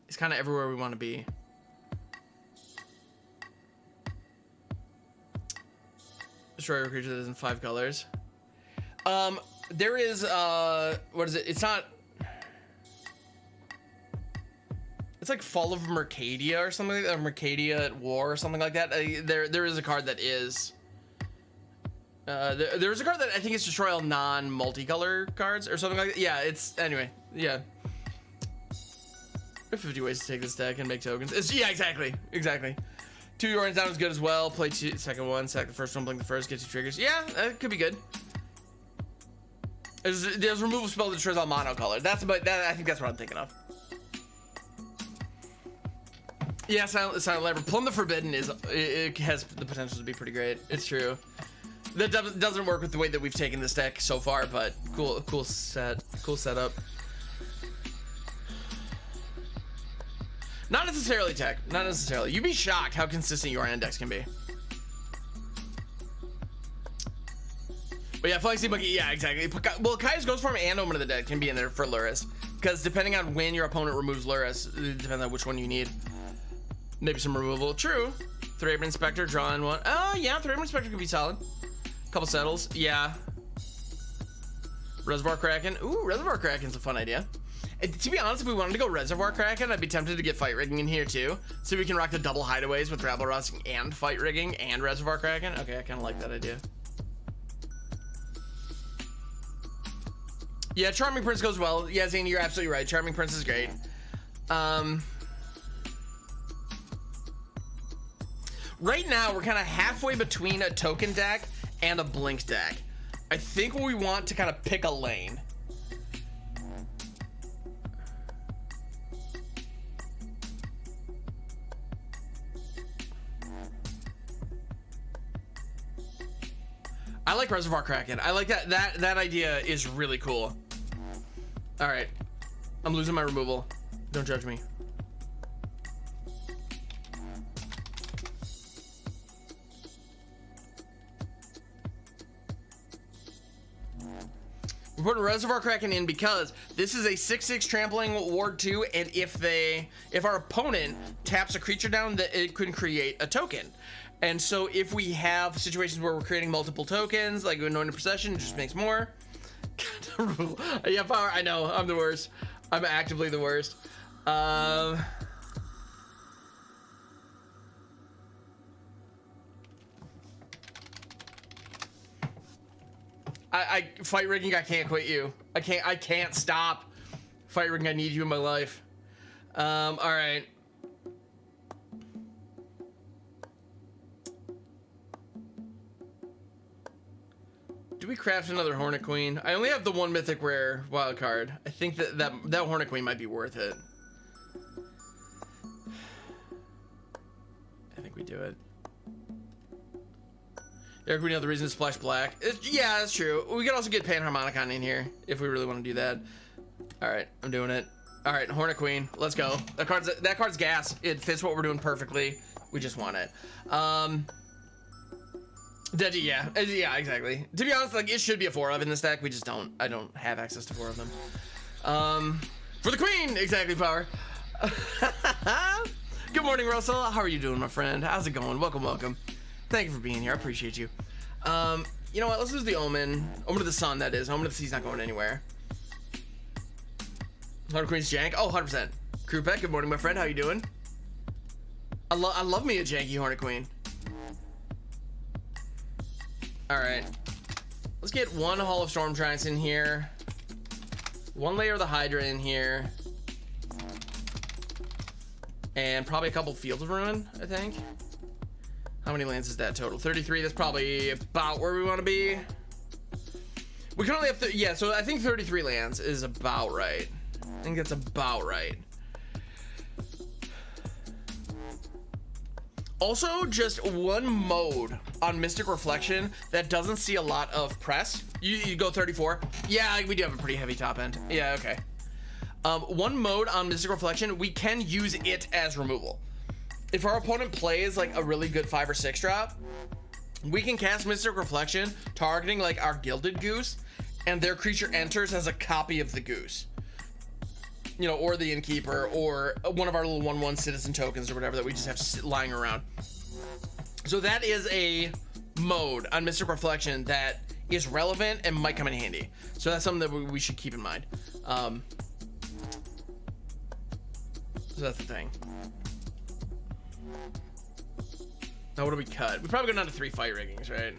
It's kind of everywhere we want to be. Destroy a creature that is in 5 colors. There is, what is it? It's not... It's like Fall of Mercadia or something like that, or Mercadia at War or something like that. There is a card that is... there's a card that I think is destroy all non-multicolor cards or something like that. Yeah, it's... Anyway, yeah. 50 ways to take this deck and make tokens. Yeah, exactly. 2 Yorions down is good as well. Play second one, sack the first one, blink the first, get 2 triggers. Yeah, that could be good. There's removal spell that destroys all monocolor. I think that's what I'm thinking of. Yeah, Silent Lever. Plumb the Forbidden it has the potential to be pretty great. It's true. That doesn't work with the way that we've taken this deck so far, but cool setup. Not necessarily, Tech. Not necessarily. You'd be shocked how consistent your index can be. But yeah, Flexi Monkey, yeah, exactly. Well, Kaya's Ghost Form and Omen of the Dead can be in there for Luris. Because depending on when your opponent removes Luris, it depends on which one you need. Maybe some removal. True. Thraben Inspector, draw in one. Oh, yeah, Thraben Inspector could be solid. Couple settles. Yeah. Reservoir Kraken. Ooh, Reservoir Kraken's a fun idea. And to be honest, if we wanted to go Reservoir Kraken, I'd be tempted to get Fight Rigging in here too. So we can rock the double hideaways with Rabble Rousing and Fight Rigging and Reservoir Kraken. Okay, I kind of like that idea. Yeah, Charming Prince goes well. Yeah, Zane, you're absolutely right. Charming Prince is great. Right now, we're kind of halfway between a token deck and a blink deck. I think we want to kind of pick a lane. I like Reservoir Kraken. I like that idea is really cool. All right, I'm losing my removal. Don't judge me. We're putting Reservoir Kraken in because this is a 6/6 trampling ward 2, and if our opponent taps a creature down, that it can create a token. And so if we have situations where we're creating multiple tokens, like Anointed Procession, it just makes more. Yeah, power. I know, I'm the worst. I'm actively the worst. I Fight Rigging, I can't quit you. I can't stop. Fight Rigging, I need you in my life. All right. Do we craft another Hornet Queen? I only have the one mythic rare wild card. I think that Hornet Queen might be worth it. I think we do it. Eric, we know the reason to splash black. Yeah, that's true. We could also get Panharmonicon in here if we really want to do that. All right, I'm doing it. All right, Hornet Queen, let's go. That card's gas. It fits what we're doing perfectly. We just want it. Yeah, exactly. To be honest, like, it should be a 4 of in this deck. We just don't. I don't have access to 4 of them. For the Queen, exactly, power. Good morning, Russell. How are you doing, my friend? How's it going? Welcome. Thank you for being here. I appreciate you. You know what? Let's lose the Omen. Omen of the Sun, that is. Omen of the Sea's not going anywhere. Hunter Queen's jank. Oh, 100%. Crew Pet, good morning, my friend. How you doing? I love me a janky Hornet Queen. All right, let's get one Hall of Storm Giants in here, one layer of the Hydra in here, and probably a couple Fields of Ruin, I think. How many lands is that total? 33. That's probably about where we want to be. We can only have yeah, so I think 33 lands is about right. I think that's about right. Also, just one mode on Mystic Reflection that doesn't see a lot of press. You go 34. Yeah, we do have a pretty heavy top end. Yeah, okay. One mode on Mystic Reflection, we can use it as removal. If our opponent plays like a really good 5 or 6 drop, we can cast Mystic Reflection targeting like our Gilded Goose, and their creature enters as a copy of the Goose. You know, or the Innkeeper, or one of our little 1/1 citizen tokens or whatever that we just have lying around. So that is a mode on Mystic Reflection that is relevant and might come in handy. So that's something that we should keep in mind. So that's the thing. Now what do we cut? We probably go down to 3 Fight Riggings, right?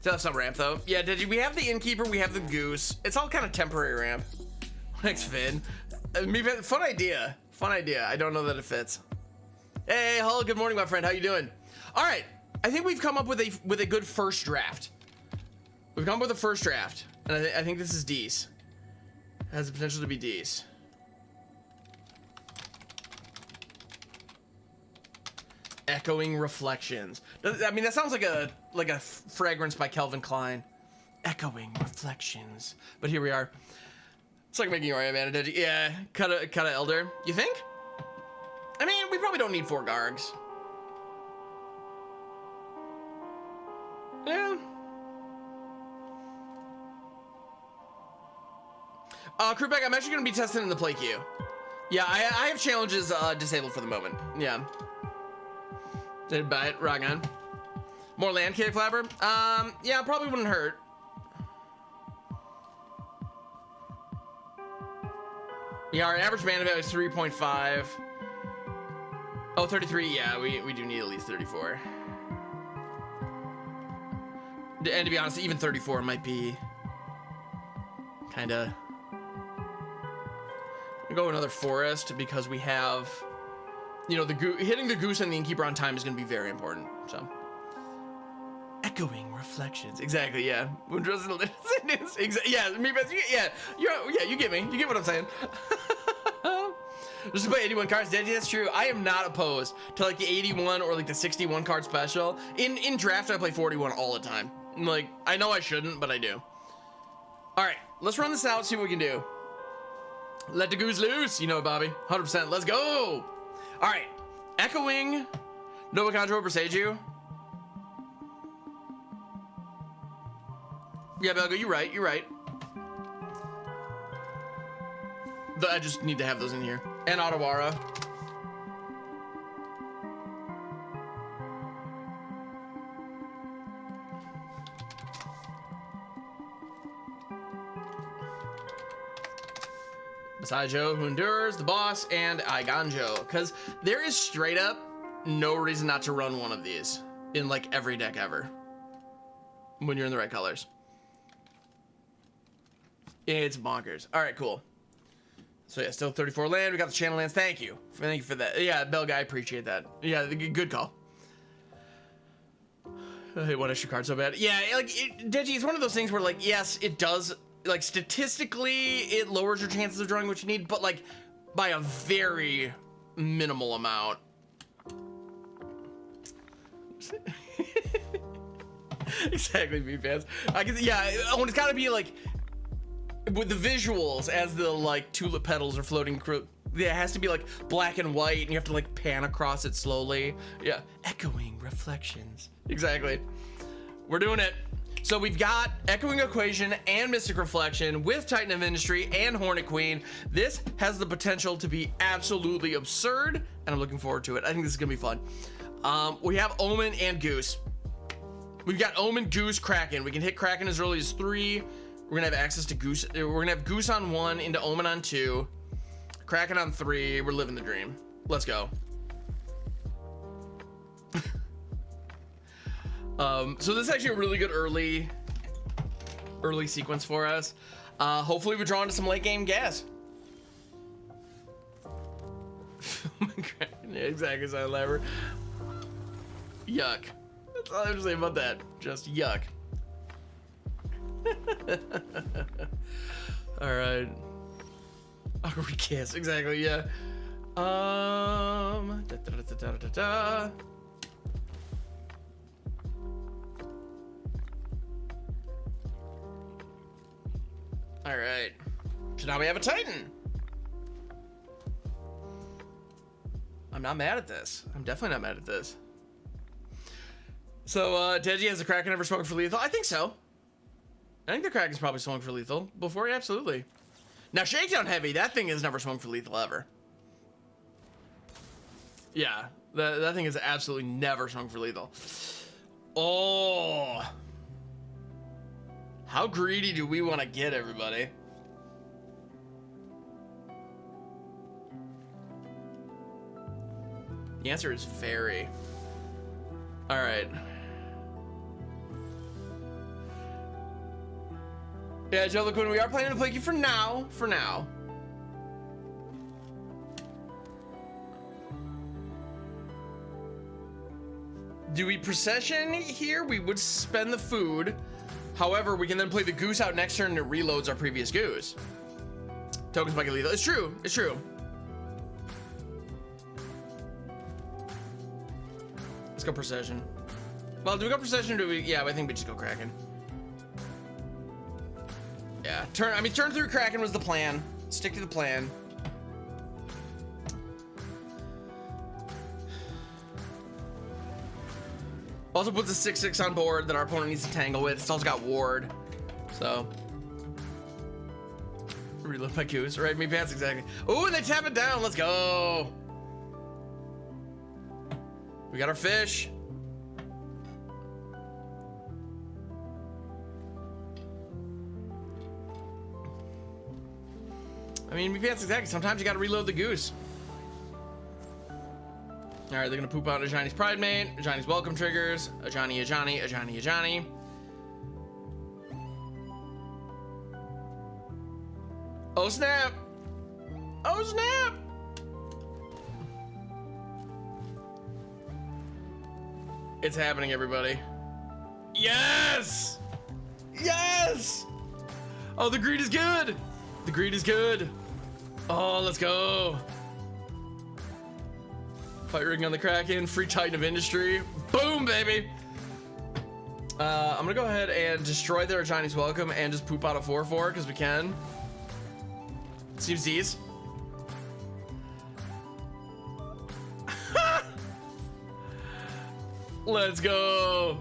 Still have some ramp though. Yeah, we have the Innkeeper, we have the Goose. It's all kind of temporary ramp. Thanks, Finn. Fun idea. Fun idea. I don't know that it fits. Hey, hello, good morning, my friend. How you doing? All right, I think we've come up with a good first draft. We've come up with a first draft, and I think this is D's. It has the potential to be D's. Echoing Reflections. I mean, that sounds like a fragrance by Calvin Klein. Echoing Reflections. But here we are. It's like making Yorion mana, did you? Yeah, cut a Elder. You think? I mean, we probably don't need 4 Gargs. Yeah. Crewback, I'm actually going to be testing in the play queue. Yeah, I have challenges disabled for the moment. Yeah. Did buy it, rock on. More land cave flapper? Yeah, probably wouldn't hurt. Yeah, our average mana value is 3.5. Oh, 33, yeah, we do need at least 34. And to be honest, even 34 might be kinda... Go another forest because we have, you know, hitting the goose and the innkeeper on time is going to be very important. So, echoing reflections, exactly. Yeah, yeah, me best. Yeah, you get me. You get what I'm saying. Just to play 81 cards, Daddy, that's true. I am not opposed to like the 81 or like the 61 card special. In draft, I play 41 all the time. Like, I know I shouldn't, but I do. All right, let's run this out, see what we can do. Let the goose loose, you know, Bobby. 100%. Let's go. All right, echoing. Nova Conjure over Seiju. Yeah, Belgo, you're right. You're right. I just need to have those in here. And Otawara. Masaijo, who endures, the boss, and Aiganjo. Because there is straight up no reason not to run one of these in like every deck ever. When you're in the right colors. It's bonkers. All right, cool. So yeah, still 34 land. We got the channel lands. Thank you. Thank you for that. Yeah, Belga, I appreciate that. Yeah, good call. I hate one extra card so bad. Yeah, like, Deji, it's one of those things where, like, yes, it does, like, statistically, it lowers your chances of drawing what you need, but, like, by a very minimal amount. Exactly, B-fans. I guess, yeah, it's gotta be, like, with the visuals as the, like, tulip petals are floating through. Yeah, it has to be like black and white and you have to like pan across it slowly. Yeah, echoing reflections. Exactly. We're doing it. So we've got Echoing Equation and Mystic Reflection with Titan of Industry and Hornet Queen. This has the potential to be absolutely absurd and I'm looking forward to it. I think this is gonna be fun. We have Omen and Goose. We've got Omen, Goose, Kraken. We can hit Kraken as early as 3. We're gonna have access to Goose. We're gonna have Goose on 1 into Omen on 2. Kraken on 3. We're living the dream. Let's go. So this is actually a really good early sequence for us. Hopefully we draw into some late game gas. Yeah, exactly, so lever. Yuck. That's all I have to say about that. Just yuck. All right. Awkward kiss, exactly, yeah. All right. So now we have a Titan. I'm not mad at this. I'm definitely not mad at this. So, Deji, has the Kraken ever spoken for lethal? I think so. I think the Kraken's probably swung for lethal before, yeah, absolutely. Now, Shakedown Heavy, that thing has never swung for lethal ever. Yeah, that thing has absolutely never swung for lethal. Oh. How greedy do we want to get, everybody? The answer is very. All right. Yeah, Joe LeQuinn, we are planning to play you for now. For now. Do we procession here? We would spend the food. However, we can then play the goose out next turn and it reloads our previous goose. Tokens might get lethal. It's true. It's true. go Procession. Well, do we go Procession or do we? Yeah, I think we just go Kraken. Yeah, turn 3 Kraken was the plan. Stick to the plan. Also puts a 6/6 on board that our opponent needs to tangle with. It's also got ward. So. Reload my goose. Right, me pants, exactly. Oh, and they tap it down. Let's go. We got our fish. I mean, me pants, exactly. Sometimes you gotta reload the goose. All right, they're gonna poop out Ajani's Pride Mate, Ajani's Welcome Triggers, Ajani, Ajani, Ajani, Ajani. Oh snap! Oh snap! It's happening, everybody. Yes! Yes! Oh, the greed is good! The greed is good. Oh, let's go. Fight ring on the Kraken, free Titan of Industry. Boom, baby. I'm gonna go ahead and destroy their Chinese Welcome and just poop out a 4/4 because we can. Seems D's. Let's go.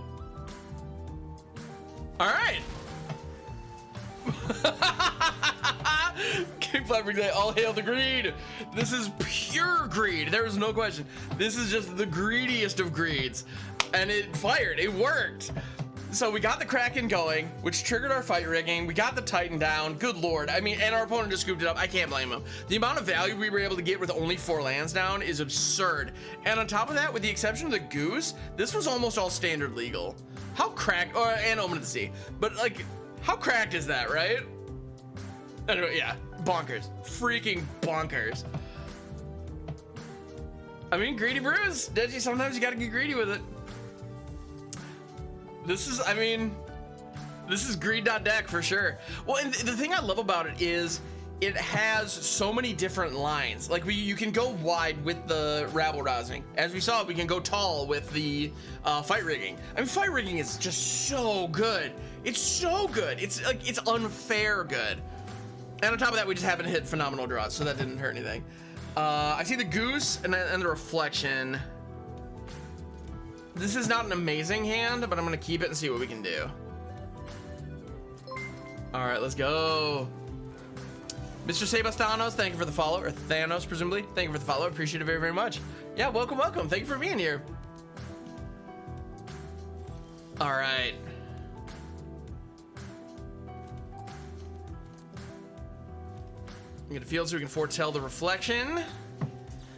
All right. King Flat Brigade, all hail the greed. This is pure greed. There is no question. This is just the greediest of greeds. And it fired. It worked. So we got the Kraken going, which triggered our fight rigging. We got the Titan down. Good lord. I mean, and our opponent just scooped it up. I can't blame him. The amount of value we were able to get with only 4 lands down is absurd. And on top of that, with the exception of the Goose, this was almost all standard legal. How cracked, and Omen of the Sea. But like, how cracked is that, right? Anyway, yeah, bonkers. Freaking bonkers. I mean, greedy brews. Deji, sometimes you gotta get greedy with it. This is, I mean, this is greed.deck for sure. Well, and the thing I love about it is it has so many different lines. Like you can go wide with the Rabble Rousing. As we saw, we can go tall with the fight rigging. I mean, fight rigging is just so good. It's so good. It's like, it's unfair good. And on top of that, we just happen to hit phenomenal draws, so that didn't hurt anything. I see the Goose and the Reflection. This is not an amazing hand, but I'm gonna keep it and see what we can do. All right, let's go. Mr. Sebastianos, thank you for the follow, or Thanos, presumably. Thank you for the follow, appreciate it very, very much. Yeah, welcome, welcome. Thank you for being here. All right. I'm gonna field so we can foretell the Reflection.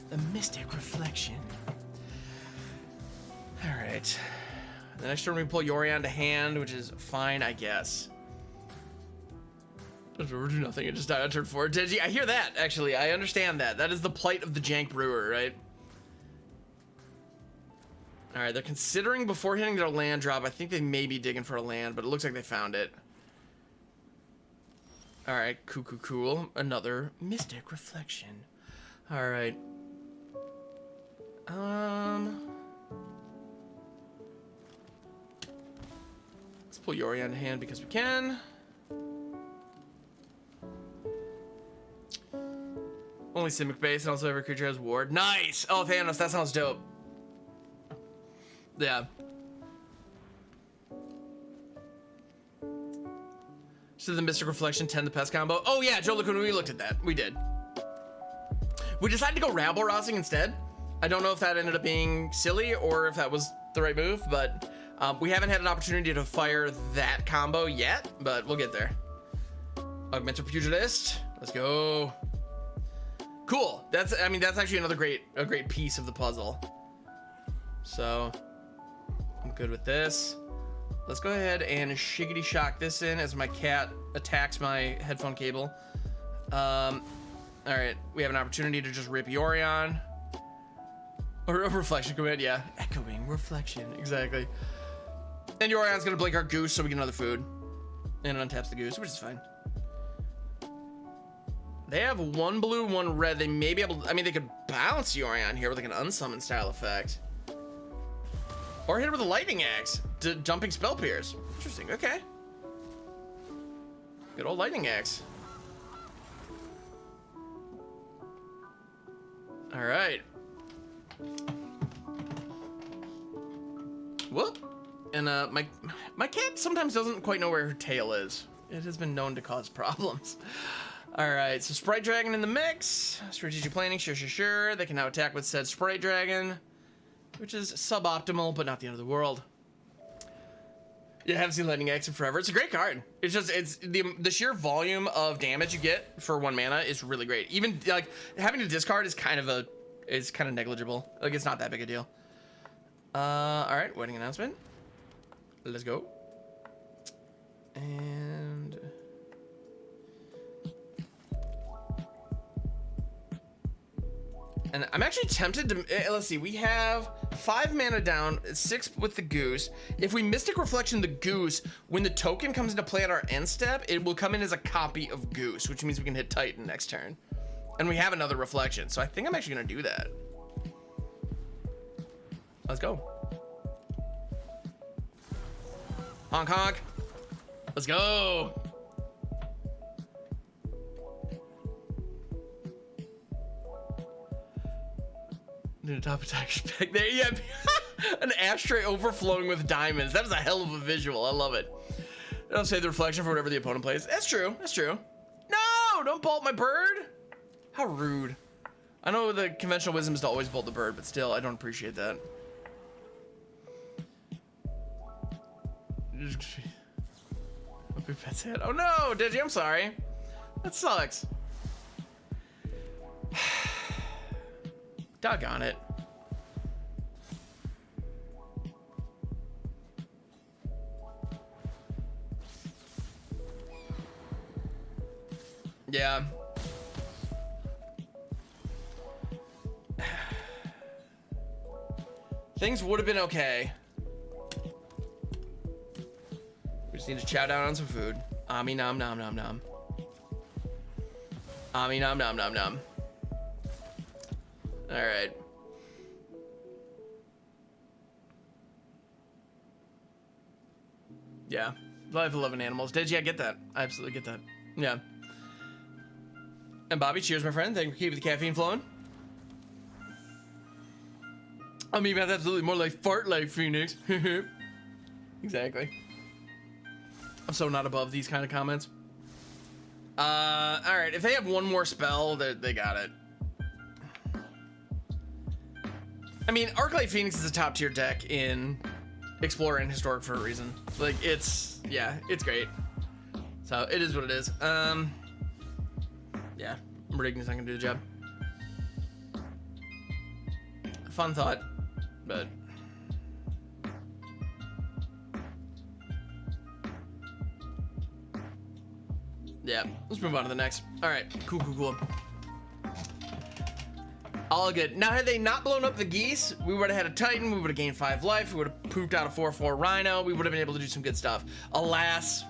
The Mystic Reflection. All right. The next turn we pull Yorion to hand, which is fine, I guess. We're doing nothing. It just died on turn 4. Digi, I hear that, actually. I understand that. That is the plight of the jank brewer, right? All right, they're considering before hitting their land drop. I think they may be digging for a land, but it looks like they found it. All right, cool. Another Mystic Reflection. All right. Let's pull Yorion to hand because we can. Only Simic base, and also every creature has ward. Nice! Oh, Thanos, that sounds dope. Yeah. So the Mystic Reflection 10 the pest combo. Oh yeah, Joe, look, when we looked at that, we did. We decided to go Rabble Rousing instead. I don't know if that ended up being silly or if that was the right move, but we haven't had an opportunity to fire that combo yet, but we'll get there. Augmenter Pugilist, let's go. Cool. That's actually another great piece of the puzzle. So I'm good with this. Let's go ahead and shiggity shock this in as my cat attacks my headphone cable. All right, we have an opportunity to just rip Yorion. Or a Reflection command, yeah. Echoing Reflection, exactly. And Yorion's gonna blink our Goose so we get another food. And it untaps the Goose, which is fine. They have 1 blue, 1 red. They may be able to, I mean, they could bounce Yorion here with like an unsummon style effect. Or hit it with a lightning axe. Jumping spell pierce. Interesting. Okay. Good old lightning axe. All right. Whoop. And my cat sometimes doesn't quite know where her tail is. It has been known to cause problems. All right, so Sprite Dragon in the mix. Strategic planning, sure. They can now attack with said Sprite Dragon, which is suboptimal, but not the end of the world. Yeah, I haven't seen Lightning Axe in forever. It's a great card. It's just, it's the sheer volume of damage you get for 1 mana is really great. Even like having to discard is kind of negligible. Like it's not that big a deal. All right, wedding announcement. Let's go. And I'm actually tempted to, let's see, we have 5 mana down, 6 with the Goose. If we Mystic Reflection the Goose, when the token comes into play at our end step, it will come in as a copy of Goose, which means we can hit Titan next turn. And we have another Reflection, so I think I'm actually gonna do that. Let's go. Honk honk. Let's go. Need a top attack back there. Yeah, an ashtray overflowing with diamonds. That is a hell of a visual. I love it. Don't say the reflection for whatever the opponent plays. That's true. That's true. No, don't bolt my bird. How rude. I know the conventional wisdom is to always bolt the bird, but still, I don't appreciate that. Oh no, Digi, I'm sorry. That sucks. Doggone it. Yeah. Things would have been okay. We just need to chow down on some food. Ami nom nom nom nom. Ami nom nom nom nom. All right. Yeah. Life of loving animals. Did you? I get that. I absolutely get that. Yeah. And Bobby, cheers, my friend. Thank you for keeping the caffeine flowing. I mean, that's absolutely more like fart like Phoenix. Exactly. I'm so not above these kind of comments. All right. If they have one more spell, they got it. I mean, Arclight Phoenix is a top tier deck in Explorer and Historic for a reason. Like, it's, yeah, it's great. So, it is what it is. Yeah, Malignant's not gonna do the job. Fun thought, but... yeah, let's move on to the next. All right, cool. All good. Now, had they not blown up the geese, we would have had a Titan, we would have gained 5 life, we would have pooped out a 4/4 Rhino, we would have been able to do some good stuff. Alas,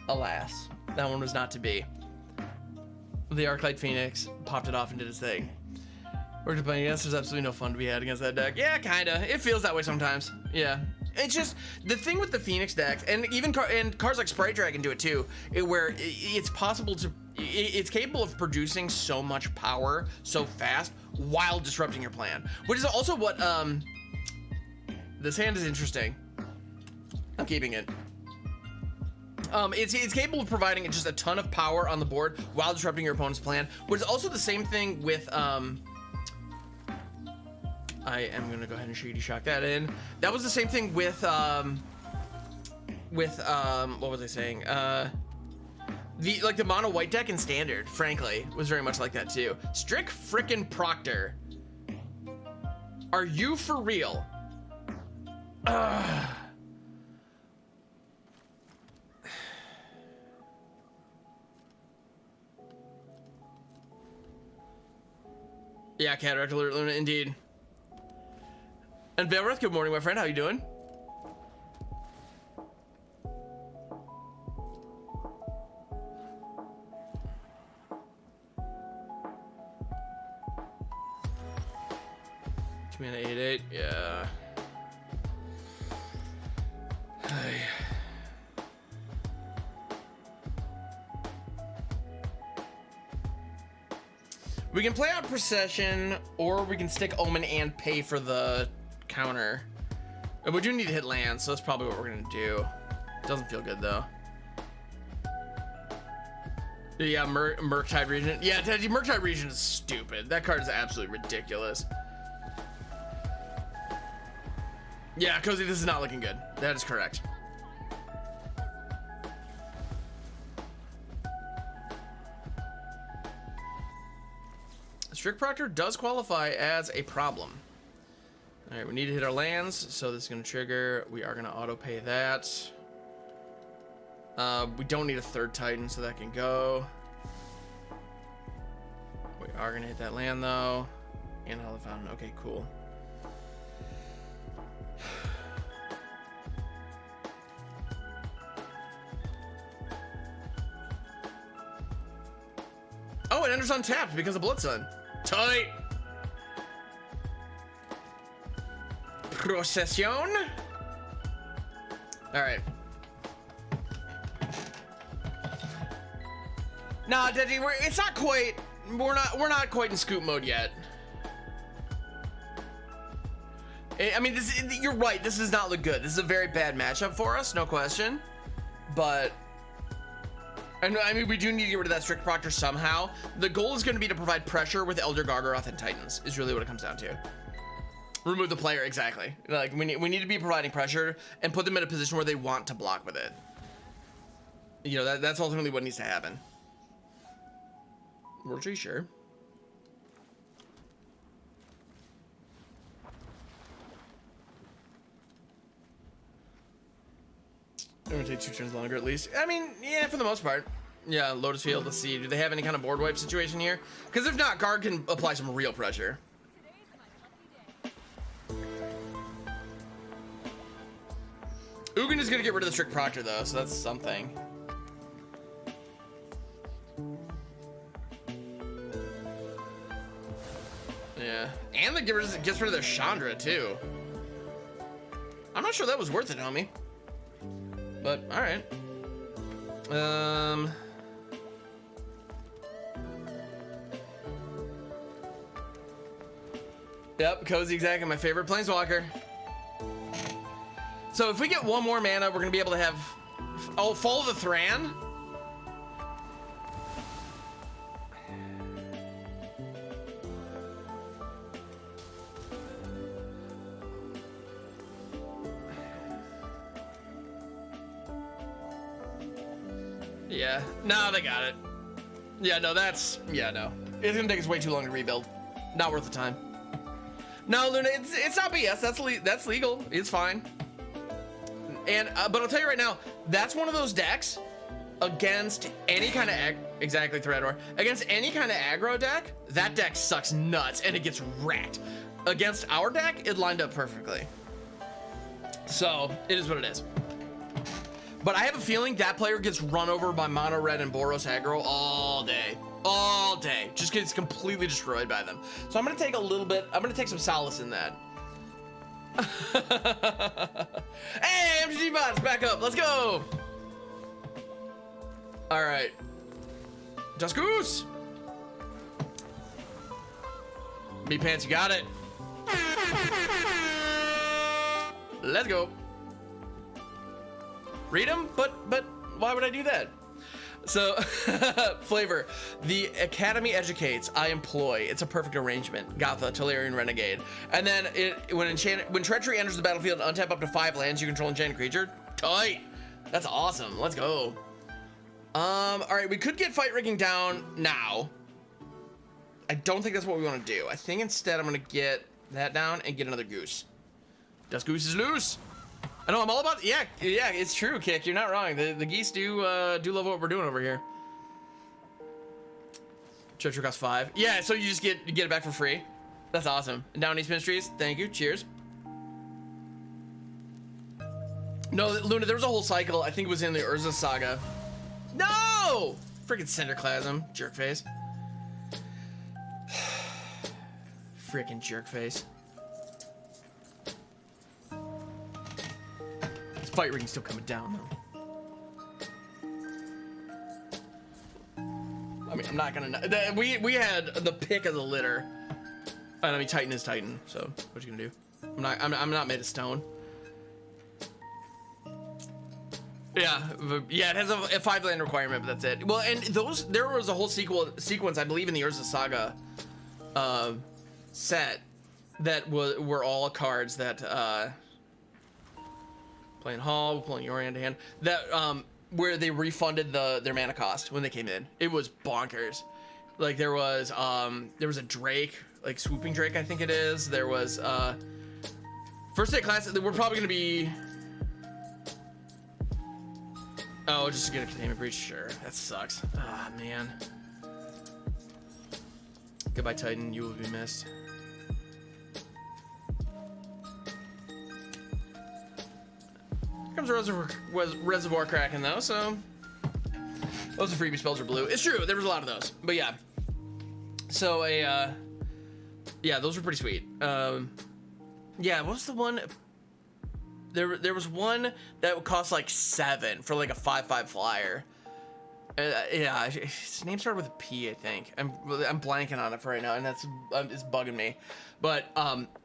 that one was not to be. The Arclight Phoenix popped it off and did its thing. We're just playing against, there's absolutely no fun to be had against that deck. Yeah, kinda. It feels that way sometimes. Yeah. It's just, the thing with the Phoenix decks, and even cards like Sprite Dragon do it too, where it's possible to, it's capable of producing so much power so fast while disrupting your plan. Which is also what, this hand is interesting. I'm keeping it. It's capable of providing just a ton of power on the board while disrupting your opponent's plan, which is also the same thing with, I am gonna go ahead and Shady Shock that in. That was the same thing with what was I saying? The mono white deck in Standard, frankly, was very much like that too. Strick frickin' Proctor. Are you for real? Yeah, Cataract Alert Luna, indeed. And Valrath, good morning, my friend. How you doing? Two mana 8/8, yeah. We can play out Procession, or we can stick Omen and pay for the counter. And we do need to hit land, so that's probably what we're gonna do. Doesn't feel good though. Yeah, Murktide Regent. Yeah, Teddy, Murktide Regent is stupid. That card is absolutely ridiculous. Yeah, Cozy, this is not looking good. That is correct. Strict Proctor does qualify as a problem. All right, we need to hit our lands, so this is going to trigger. We are going to auto pay that. We don't need a third Titan, so that can go. We are going to hit that land, though. And Hollow Fountain. Okay, cool. Oh, it enters untapped because of Blood Sun. Tight. Procession. All right. Nah, Deji, it's not quite. We're not quite in scoop mode yet. I mean, you're right. This does not look good. This is a very bad matchup for us, no question. But. And I mean, we do need to get rid of that Strict Proctor somehow. The goal is going to be to provide pressure with Elder Gargaroth and Titans, is really what it comes down to. Remove the player, exactly. Like, we need to be providing pressure and put them in a position where they want to block with it. You know, that's ultimately what needs to happen. World Tree, sure. It's gonna take 2 turns longer at least. I mean, yeah, for the most part. Yeah, Lotus Field, let's see. Do they have any kind of board wipe situation here? Because if not, Guard can apply some real pressure. Ugin is gonna get rid of the Strict Proctor though, so that's something. Yeah, and the gets rid of their Chandra too. I'm not sure that was worth it, homie. But all right. Yep, Cozy, exactly my favorite planeswalker. So if we get one more mana, we're gonna be able to have. Oh, Follow the Thran. Yeah, no, they got it. Yeah, no, no. It's gonna take us way too long to rebuild. Not worth the time. No, Luna, it's not BS. That's legal. It's fine. And but I'll tell you right now, that's one of those decks against any kind of exactly Threador against any kind of aggro deck. That deck sucks nuts and it gets wrecked. Against our deck, it lined up perfectly. So it is what it is. But I have a feeling that player gets run over by Mono Red and Boros aggro all day. All day. Just gets completely destroyed by them. So I'm going to take a little bit. I'm going to take some solace in that. Hey, MTG bots, back up. Let's go. All right. Just Goose. Me Pants, you got it. Let's go. Read them, but why would I do that? So, Flavor, the Academy educates, I employ. It's a perfect arrangement. Gotha, Tolarian Renegade. And then when Treachery enters the battlefield, untap up to 5 lands you control enchanted creature. Tight. That's awesome. Let's go. All right, we could get Fight Rigging down now. I don't think that's what we want to do. I think instead I'm going to get that down and get another Goose. Dust Goose is loose. I know I'm all about, yeah, it's true, Kick. You're not wrong. The geese do love what we're doing over here. Treachery costs 5. Yeah, so you just get it back for free. That's awesome. Down East Ministries, thank you. Cheers. No, Luna, there was a whole cycle. I think it was in the Urza Saga. No! Freaking Cinderclasm, jerkface. Freaking jerkface. Fight Rigging's still coming down though. I homie. I'm not gonna. We had the pick of the litter. I mean, Titan is Titan. So what you gonna do? I'm not made of stone. Yeah, it has a 5-land requirement, but that's it. Well, and there was a whole sequence, I believe, in the Urza Saga set that were all cards that playing Hall, pulling Yorion to hand, that where they refunded their mana cost when they came in. It was bonkers. Like there was a Drake, like Swooping Drake, I think it is. There was first day class. We're probably gonna be. Oh, just get a containment breach. Sure, that sucks. Ah, man. Goodbye, Titan. You will be missed. Here comes Reservoir Kraken, though, so... Those are freebie spells are blue. It's true, there was a lot of those. But yeah. So, yeah, those were pretty sweet. Yeah, what was the one... There was one that would cost like 7 for like a 5/5 flyer. Yeah, his name started with a P, I think. I'm blanking on it for right now, and that's it's bugging me. But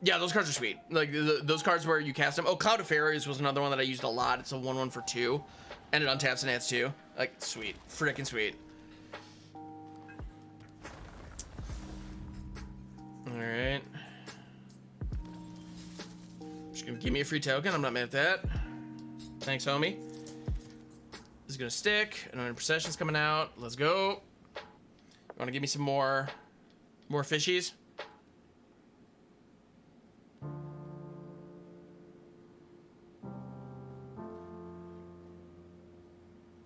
yeah, those cards are sweet. Like those cards where you cast them. Oh, Cloud of Fairies was another one that I used a lot. It's a 1/1 for 2, and it untaps and adds 2. Like sweet, freaking sweet. All right. Just gonna give me a free token. I'm not mad at that. Thanks, homie. This is gonna stick. Anointed Procession's coming out. Let's go. You wanna give me some more fishies?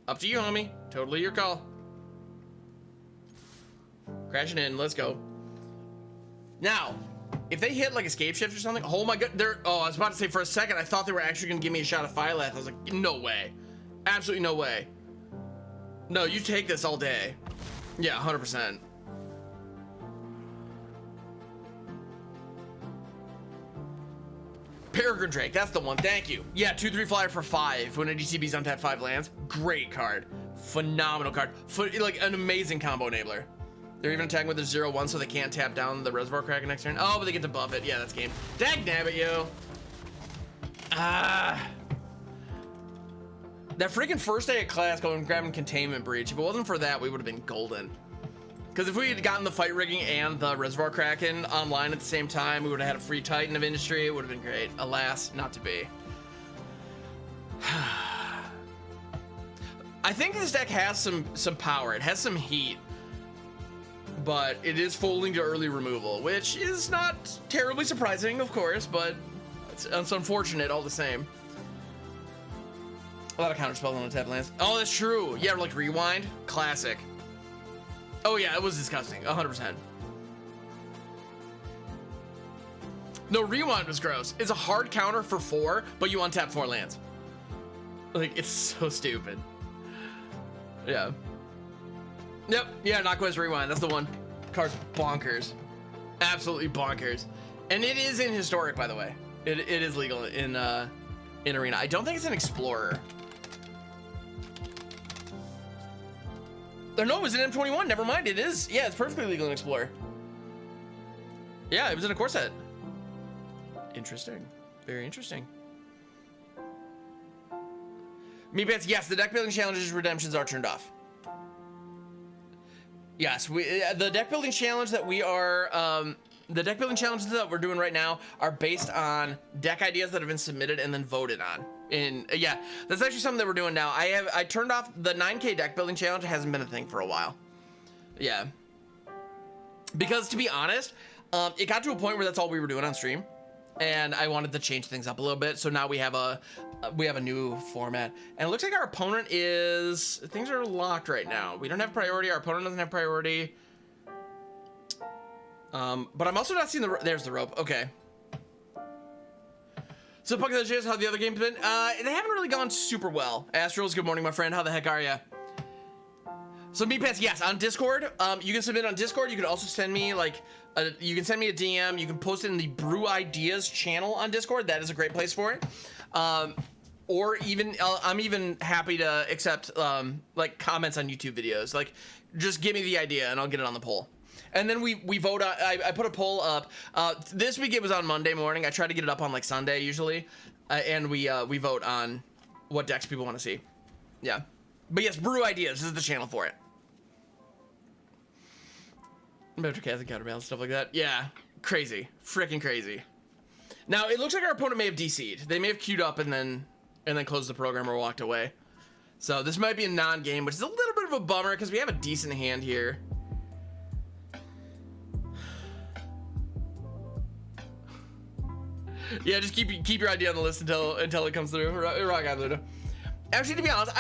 Up to you, homie. Totally your call. Crashing in. Let's go. Now, if they hit like Escape Shift or something, oh my god, I was about to say for a second, I thought they were actually gonna give me a shot of Phyleth. I was like, no way. Absolutely no way. No, you take this all day. Yeah, 100%. Peregrine Drake, that's the one, thank you. Yeah, 2/3 flyer for 5 when a DCB's untap 5 lands. Great card. Phenomenal card. Like an amazing combo enabler. They're even attacking with a 0/1 so they can't tap down the Reservoir Kraken next turn. Oh, but they get to buff it. Yeah, that's game. Dag nabbit, yo. That freaking first day of class going grabbing Containment Breach. If it wasn't for that, we would have been golden. Because if we had gotten the Fight Rigging and the Reservoir Kraken online at the same time, we would have had a free Titan of Industry. It would have been great. Alas, not to be. I think this deck has some power. It has some heat. But it is folding to early removal, which is not terribly surprising, of course, but it's unfortunate all the same. A lot of counterspells on the tap lands. Oh, that's true. Yeah, like Rewind. Classic. Oh yeah, it was disgusting. 100%. No, Rewind was gross. It's a hard counter for 4, but you untap 4 lands. Like, it's so stupid. Yeah. Yep, yeah, Knockquest Rewind, that's the one. Card's bonkers. Absolutely bonkers. And it is in Historic, by the way. It is legal in Arena. I don't think it's an Explorer. No, it was in M21, never mind, it is. Yeah, it's perfectly legal in Explorer. Yeah, it was in a core set. Interesting. Very interesting. Meatbats, yes, the deck building challenges redemptions are turned off. Yes, the deck building challenge that we are, the deck building challenges that we're doing right now are based on deck ideas that have been submitted and then voted on. Yeah, that's actually something that we're doing now. I turned off the 9K deck building challenge. It hasn't been a thing for a while. Yeah, because to be honest, it got to a point where that's all we were doing on stream, and I wanted to change things up a little bit. So now we have a new format, and it looks like our opponent things are locked right now. We don't have priority. Our opponent doesn't have priority. But I'm also not seeing there's the rope. Okay. So Puck of the Jizz, how the other game's been? They haven't really gone super well. Astrals, good morning, my friend. How the heck are ya? So Meatpants, yes, on Discord. You can submit on Discord. You can also send me you can send me a DM. You can post it in the Brew Ideas channel on Discord. That is a great place for it. or even I'm even happy to accept like comments on YouTube videos. Like, just give me the idea and I'll get it on the poll. And then we vote on. I put a poll up. This week it was on Monday morning. I try to get it up on like Sunday usually, and we vote on what decks people want to see. Yeah, but yes, brew ideas. This is the channel for it. Metro Catholic counterbalance, stuff like that. Yeah, crazy, freaking crazy. Now it looks like our opponent may have DC'd. They may have queued up and then closed the program or walked away. So this might be a non-game, which is a little bit of a bummer because we have a decent hand here. Yeah, just keep your idea on the list until it comes through. Rock on, Ludo. Actually, to be honest,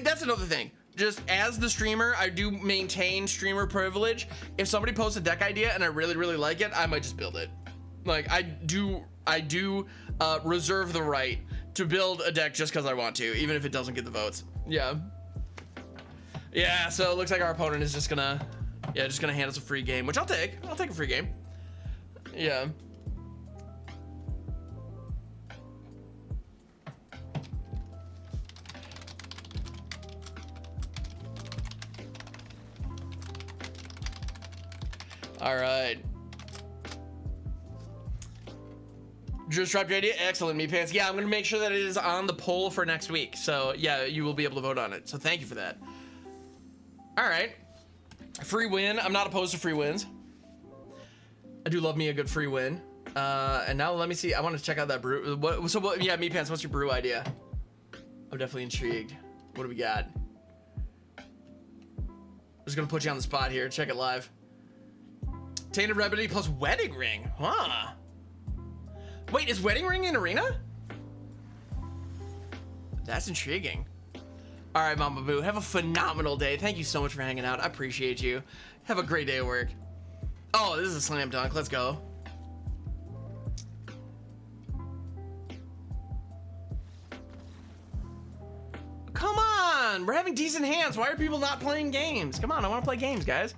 that's another thing. Just as the streamer, I do maintain streamer privilege. If somebody posts a deck idea and I really, really like it, I might just build it. Like, I do reserve the right to build a deck just because I want to, even if it doesn't get the votes. Yeah. Yeah, so it looks like our opponent is just gonna hand us a free game, which I'll take. I'll take a free game. Yeah. All right. Just dropped your idea. Excellent, me pants. Yeah, I'm gonna make sure that it is on the poll for next week. So yeah, you will be able to vote on it. So thank you for that. All right. Free win. I'm not opposed to free wins. I do love me a good free win. And now let me see. I want to check out that brew. What? Yeah, me pants. What's your brew idea? I'm definitely intrigued. What do we got? I'm just gonna put you on the spot here. Check it live. Tainted Remedy plus Wedding Ring. Huh. Wait, is Wedding Ring in Arena? That's intriguing. All right, Mama Boo, have a phenomenal day. Thank you so much for hanging out. I appreciate you. Have a great day at work. Oh, this is a slam dunk. Let's go. Come on. We're having decent hands. Why are people not playing games? Come on, I want to play games, guys.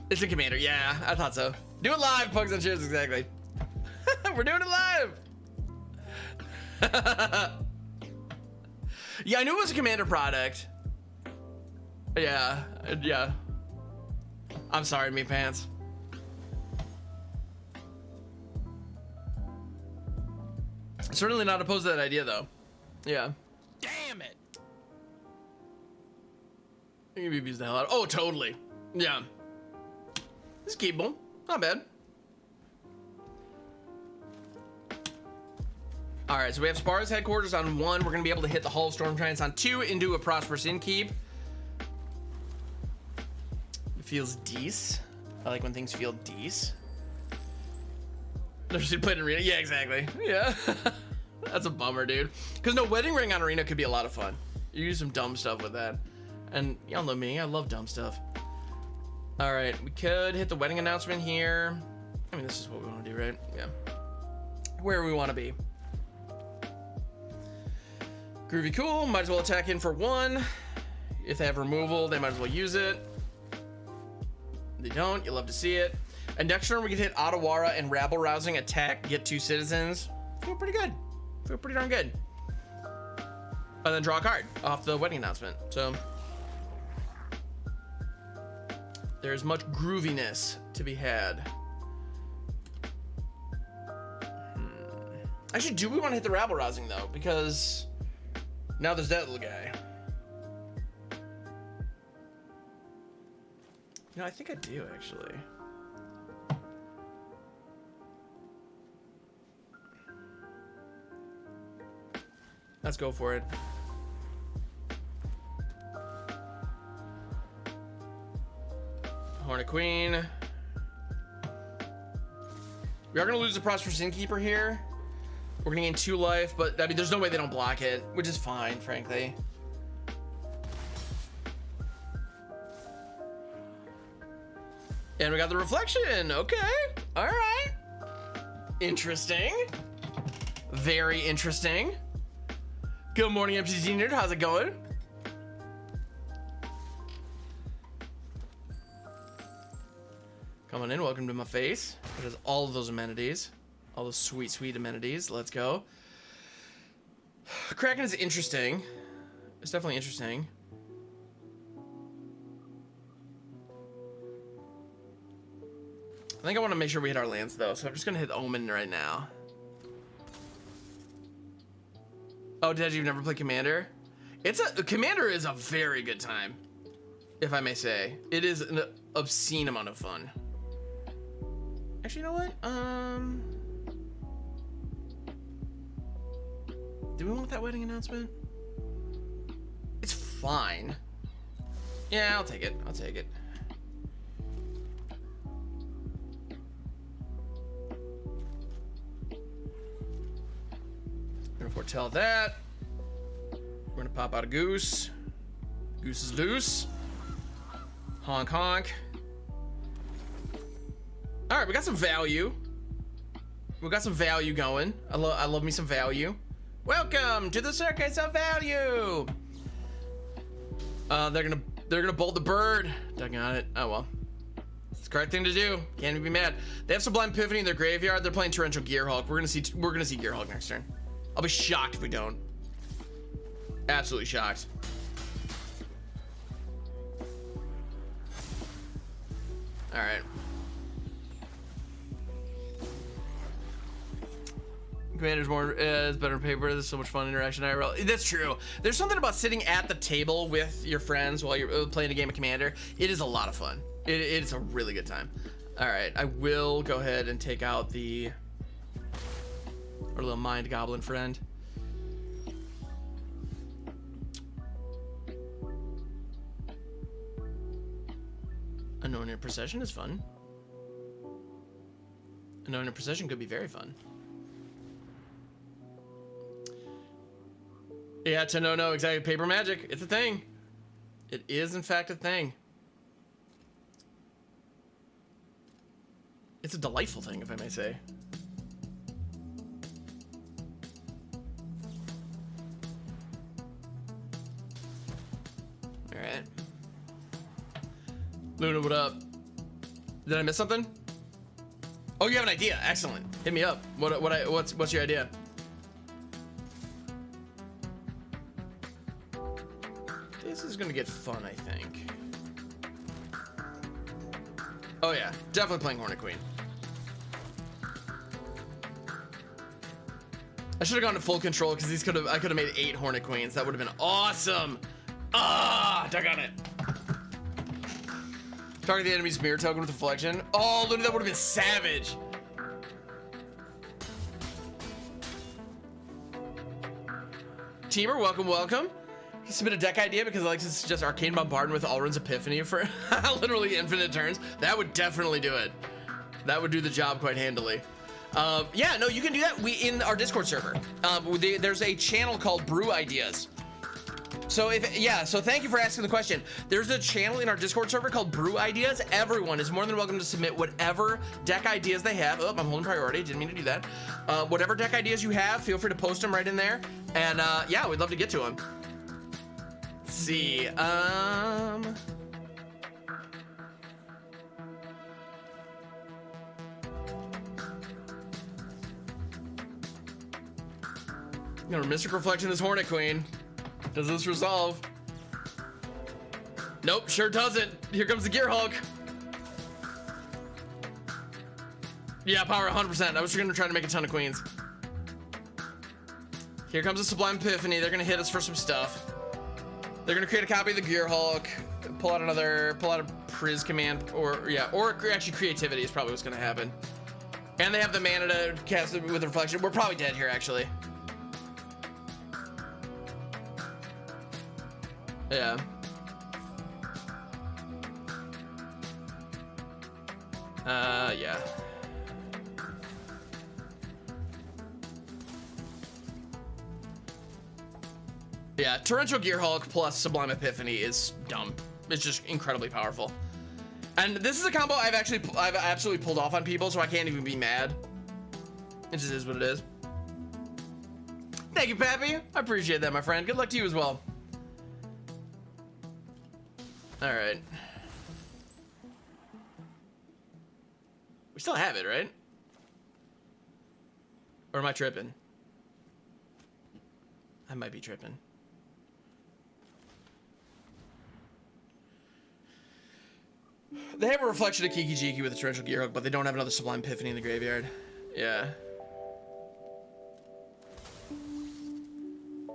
It's a commander. Yeah, I thought so. Do it live, Pugs and Cheers. Exactly. We're doing it live. Yeah, I knew it was a commander product. Yeah. I'm sorry, me pants. Certainly not opposed to that idea, though. Yeah. Damn it. You can BBs the hell out. Oh, totally. Yeah. This is keepable. Not bad. All right, so we have Spar's headquarters on 1. We're gonna be able to hit the Hall of Storm Giants on 2 and do a Prosperous Innkeep. It feels dece. I like when things feel dece. Never seen played in Arena. Yeah, exactly. Yeah. That's a bummer, dude. Because no, Wedding Ring on Arena could be a lot of fun. You do some dumb stuff with that. And y'all know me, I love dumb stuff. All right, we could hit the wedding announcement here. I mean, this is what we want to do, right? Yeah. Where we want to be. Groovy cool, might as well attack in for 1. If they have removal, they might as well use it. If they don't, you'll love to see it. And next turn we can hit Otawara and Rabble Rousing, attack, get 2 citizens. Feel pretty good. Feel pretty darn good. And then draw a card off the wedding announcement. So there's much grooviness to be had. Actually, do we want to hit the Rabble Rousing though? Because now there's that little guy. You know, I think I do actually. Let's go for it. Hornet Queen. We are going to lose the Prosperous Innkeeper here. We're going to gain 2 life, but I mean, there's no way they don't block it, which is fine, frankly. And we got the Reflection. Okay. All right. Interesting. Very interesting. Good morning, MCC Nerd. How's it going? Come on in. Welcome to my face. It has all of those amenities. All those sweet, sweet amenities. Let's go. Kraken is interesting. It's definitely interesting. I think I want to make sure we hit our lands though, so I'm just gonna hit Omen right now. Oh, did you never play Commander? Commander is a very good time, if I may say. It is an obscene amount of fun. Actually, you know what? Do we want that wedding announcement? It's fine. Yeah, I'll take it. I'll take it. We're gonna foretell that. We're gonna pop out a goose. Goose is loose. Honk honk. All right, we got some value. We got some value going. I love me some value. Welcome to the circus of value. They're gonna bolt the bird. Dug on it. Oh well. It's the correct thing to do. Can't even be mad. They have Sublime Epiphany in their graveyard. They're playing Torrential Gearhulk. We're gonna see Gearhulk next turn. I'll be shocked if we don't. Absolutely shocked. All right. Commander's more is better on paper. There's so much fun interaction IRL. That's true. There's something about sitting at the table with your friends while you're playing a game of Commander. It is a lot of fun. It's a really good time. All right, I will go ahead and take out our little mind goblin friend. Anointed Procession is fun. Anointed Procession could be very fun. Yeah, to no, exactly. Paper magic. It's a thing. It is, in fact, a thing. It's a delightful thing, if I may say. All right. Luna, what up? Did I miss something? Oh, you have an idea. Excellent. Hit me up. What's your idea? This is gonna get fun, I think. Oh yeah, definitely playing Hornet Queen. I should have gone to full control because I could have made 8 Hornet Queens. That would have been awesome. Ah, dug on it. Target the enemy's mirror token with deflection. Oh, Luna, that would have been savage. Teamer, welcome. He submitted a deck idea because I like to suggest Arcane Bombardment with Alrund's Epiphany for literally infinite turns. That would definitely do it. That would do the job quite handily. Yeah, no, you can do that. In our Discord server, there's a channel called Brew Ideas. So so thank you for asking the question. There's a channel in our Discord server called Brew Ideas. Everyone is more than welcome to submit whatever deck ideas they have. Oh, I'm holding priority. Didn't mean to do that. Whatever deck ideas you have, feel free to post them right in there. And yeah, we'd love to get to them. Let's see. Gonna Mystic Reflection this Hornet Queen. Does this resolve? Nope, sure doesn't. Here comes the Gearhulk. Yeah, power 100%. I was gonna try to make a ton of queens. Here comes the Sublime Epiphany. They're gonna hit us for some stuff. They're gonna create a copy of the Gearhulk, pull out a Priz command, or actually Creativity is probably what's gonna happen. And they have the mana to cast it with Reflection. We're probably dead here, actually. Yeah. Yeah. Yeah, Torrential Gearhulk plus Sublime Epiphany is dumb. It's just incredibly powerful. And this is a combo I've absolutely pulled off on people, so I can't even be mad. It just is what it is. Thank you, Pappy. I appreciate that, my friend. Good luck to you as well. All right. We still have it, right? Or am I tripping? I might be tripping. They have a reflection of Kiki Jiki with a torrential gear hook, but they don't have another Sublime Epiphany in the graveyard. Yeah.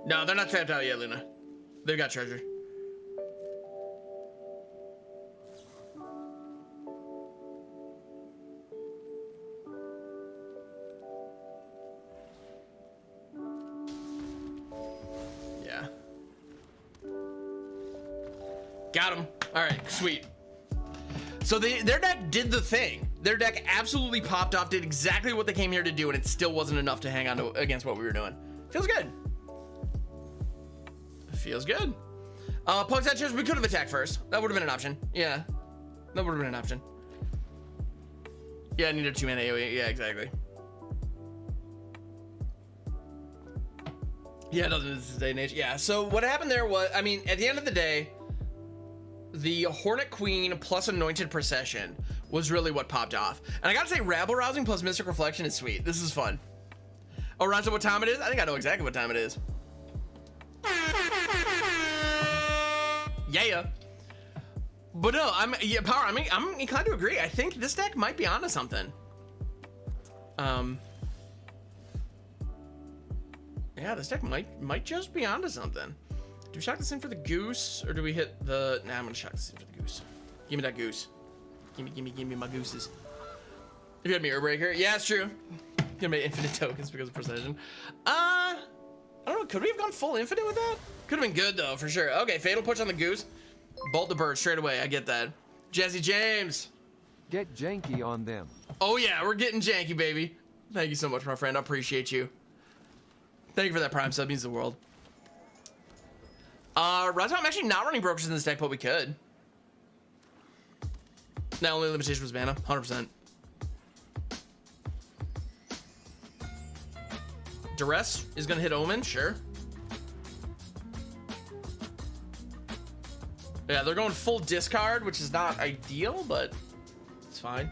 No, they're not tapped out yet, Luna. They've got treasure. Yeah. Got him. All right, sweet. So their deck did the thing. Their deck absolutely popped off, did exactly what they came here to do, and it still wasn't enough to hang on to against what we were doing. Feels good. Feels good. Pokes out chairs, we could have attacked first. That would have been an option. Yeah. That would have been an option. Yeah, I needed 2 mana AoE. Yeah, exactly. Yeah, it doesn't in this day and age. Yeah, so what happened there was, I mean, at the end of the day, the Hornet Queen plus Anointed Procession was really what popped off. And I gotta say, Rabble Rousing plus Mystic Reflection is sweet. This is fun. Oh, Ronzo, what time it is? I think I know exactly what time it is. Yeah. But no, Power, I'm inclined to agree. I think this deck might be onto something. Yeah, this deck might just be onto something. Do we shock this in for the goose, or do we hit the... Nah, I'm gonna shock this in for the goose. Give me that goose. Give me my gooses. If you had me Earbreaker, yeah, it's true. Gonna make infinite tokens because of precision. I don't know, could we have gone full infinite with that? Could have been good though, for sure. Okay, fatal push on the goose. Bolt the bird straight away, I get that. Jesse James. Get janky on them. Oh yeah, we're getting janky, baby. Thank you so much, my friend, I appreciate you. Thank you for that prime sub, means the world. Razo, I'm actually not running brokers in this deck, but we could. Now, only limitation was mana, 100%. Duress is gonna hit Omen, sure. Yeah, they're going full discard, which is not ideal, but it's fine.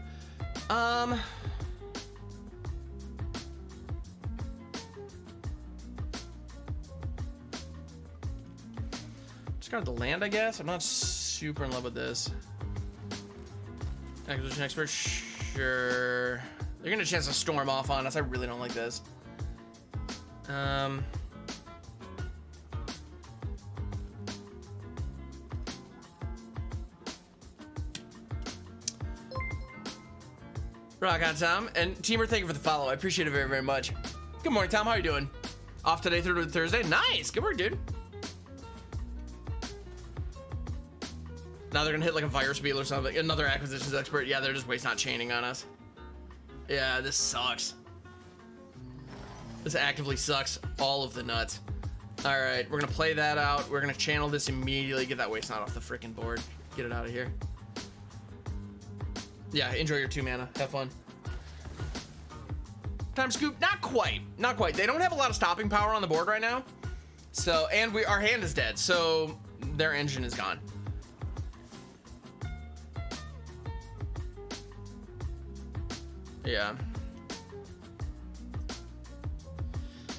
Discard the land, I guess. I'm not super in love with this. Acquisition expert, sure. They're gonna chance to storm off on us. I really don't like this. Rock on, Tom. And Teamer, thank you for the follow. I appreciate it very, very much. Good morning, Tom. How are you doing? Off today through Thursday? Nice. Good work, dude. Now they're gonna hit like a Virus Beetle or something. Another acquisitions expert. Yeah, they're just waste not chaining on us. Yeah, this sucks. This actively sucks all of the nuts. All right, we're gonna play that out. We're gonna channel this immediately. Get that waste not off the freaking board. Get it out of here. Yeah, enjoy your 2 mana. Have fun. Time scoop, not quite. Not quite. They don't have a lot of stopping power on the board right now. So, and our hand is dead, so their engine is gone. Yeah.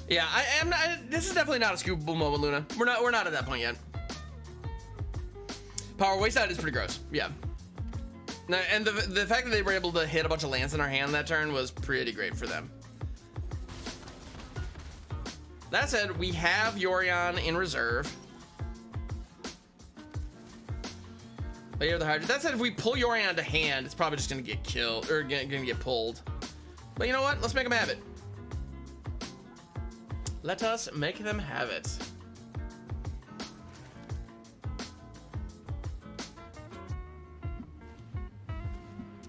Yeah, this is definitely not a scoopable moment, Luna. We're not at that point yet. Power waste out is pretty gross. Yeah. Now, and the fact that they were able to hit a bunch of lands in our hand that turn was pretty great for them. That said, we have Yorion in reserve. That said, if we pull Yorion to hand, it's probably just gonna get killed or gonna get pulled. But you know what? Let's make them have it. Let us make them have it.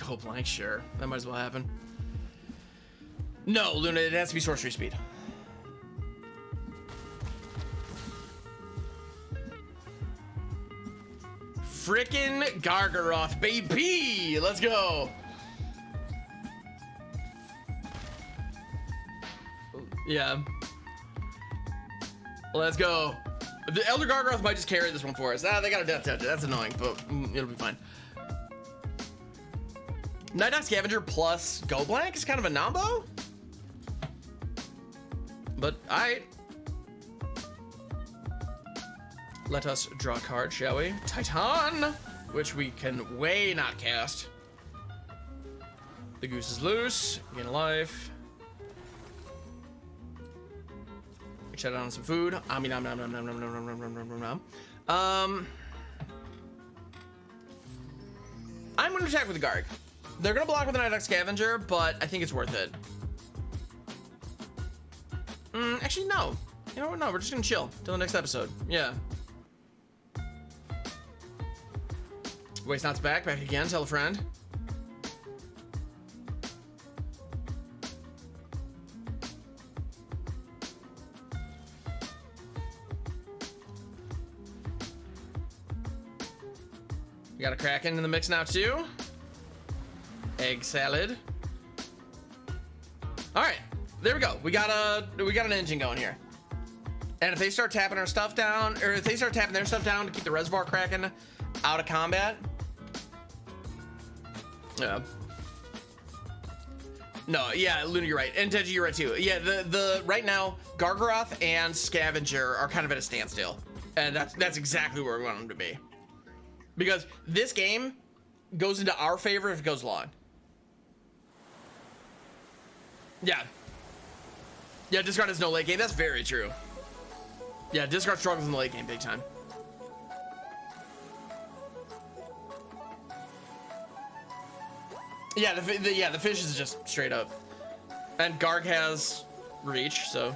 Oh, blank, sure. That might as well happen. No, Luna, it has to be sorcery speed. Frickin' Gargaroth, baby! Let's go! Yeah. Let's go. The Elder Gargaroth might just carry this one for us. Ah, they got a Death Touch. That's annoying, but it'll be fine. Night Hawk Scavenger plus Go Blank is kind of a nombo. But, alright. Let us draw a card, shall we? Titan, which we can way not cast. The goose is loose. Gain a life. Shut down some food. I mean, nom. I'm gonna attack with the Garg. They're gonna block with the Night Scavenger, but I think it's worth it. Actually, no. You know what? No, we're just gonna chill till the next episode. Yeah. Waste Not's back again. Tell a friend. We got a Kraken in the mix now too. Egg salad. All right, there we go. We got an engine going here. And if they start tapping our stuff down, or if they start tapping their stuff down to keep the Reservoir Kraken out of combat. Yeah. No, yeah, Luna, you're right. And Deji, you're right too. Yeah, the right now, Gargaroth and Scavenger are kind of at a standstill. And that's exactly where we want them to be. Because this game goes into our favor if it goes long. Yeah. Yeah, discard has no late game. That's very true. Yeah, discard struggles in the late game big time. Yeah, the fish is just straight up. And Garg has reach, so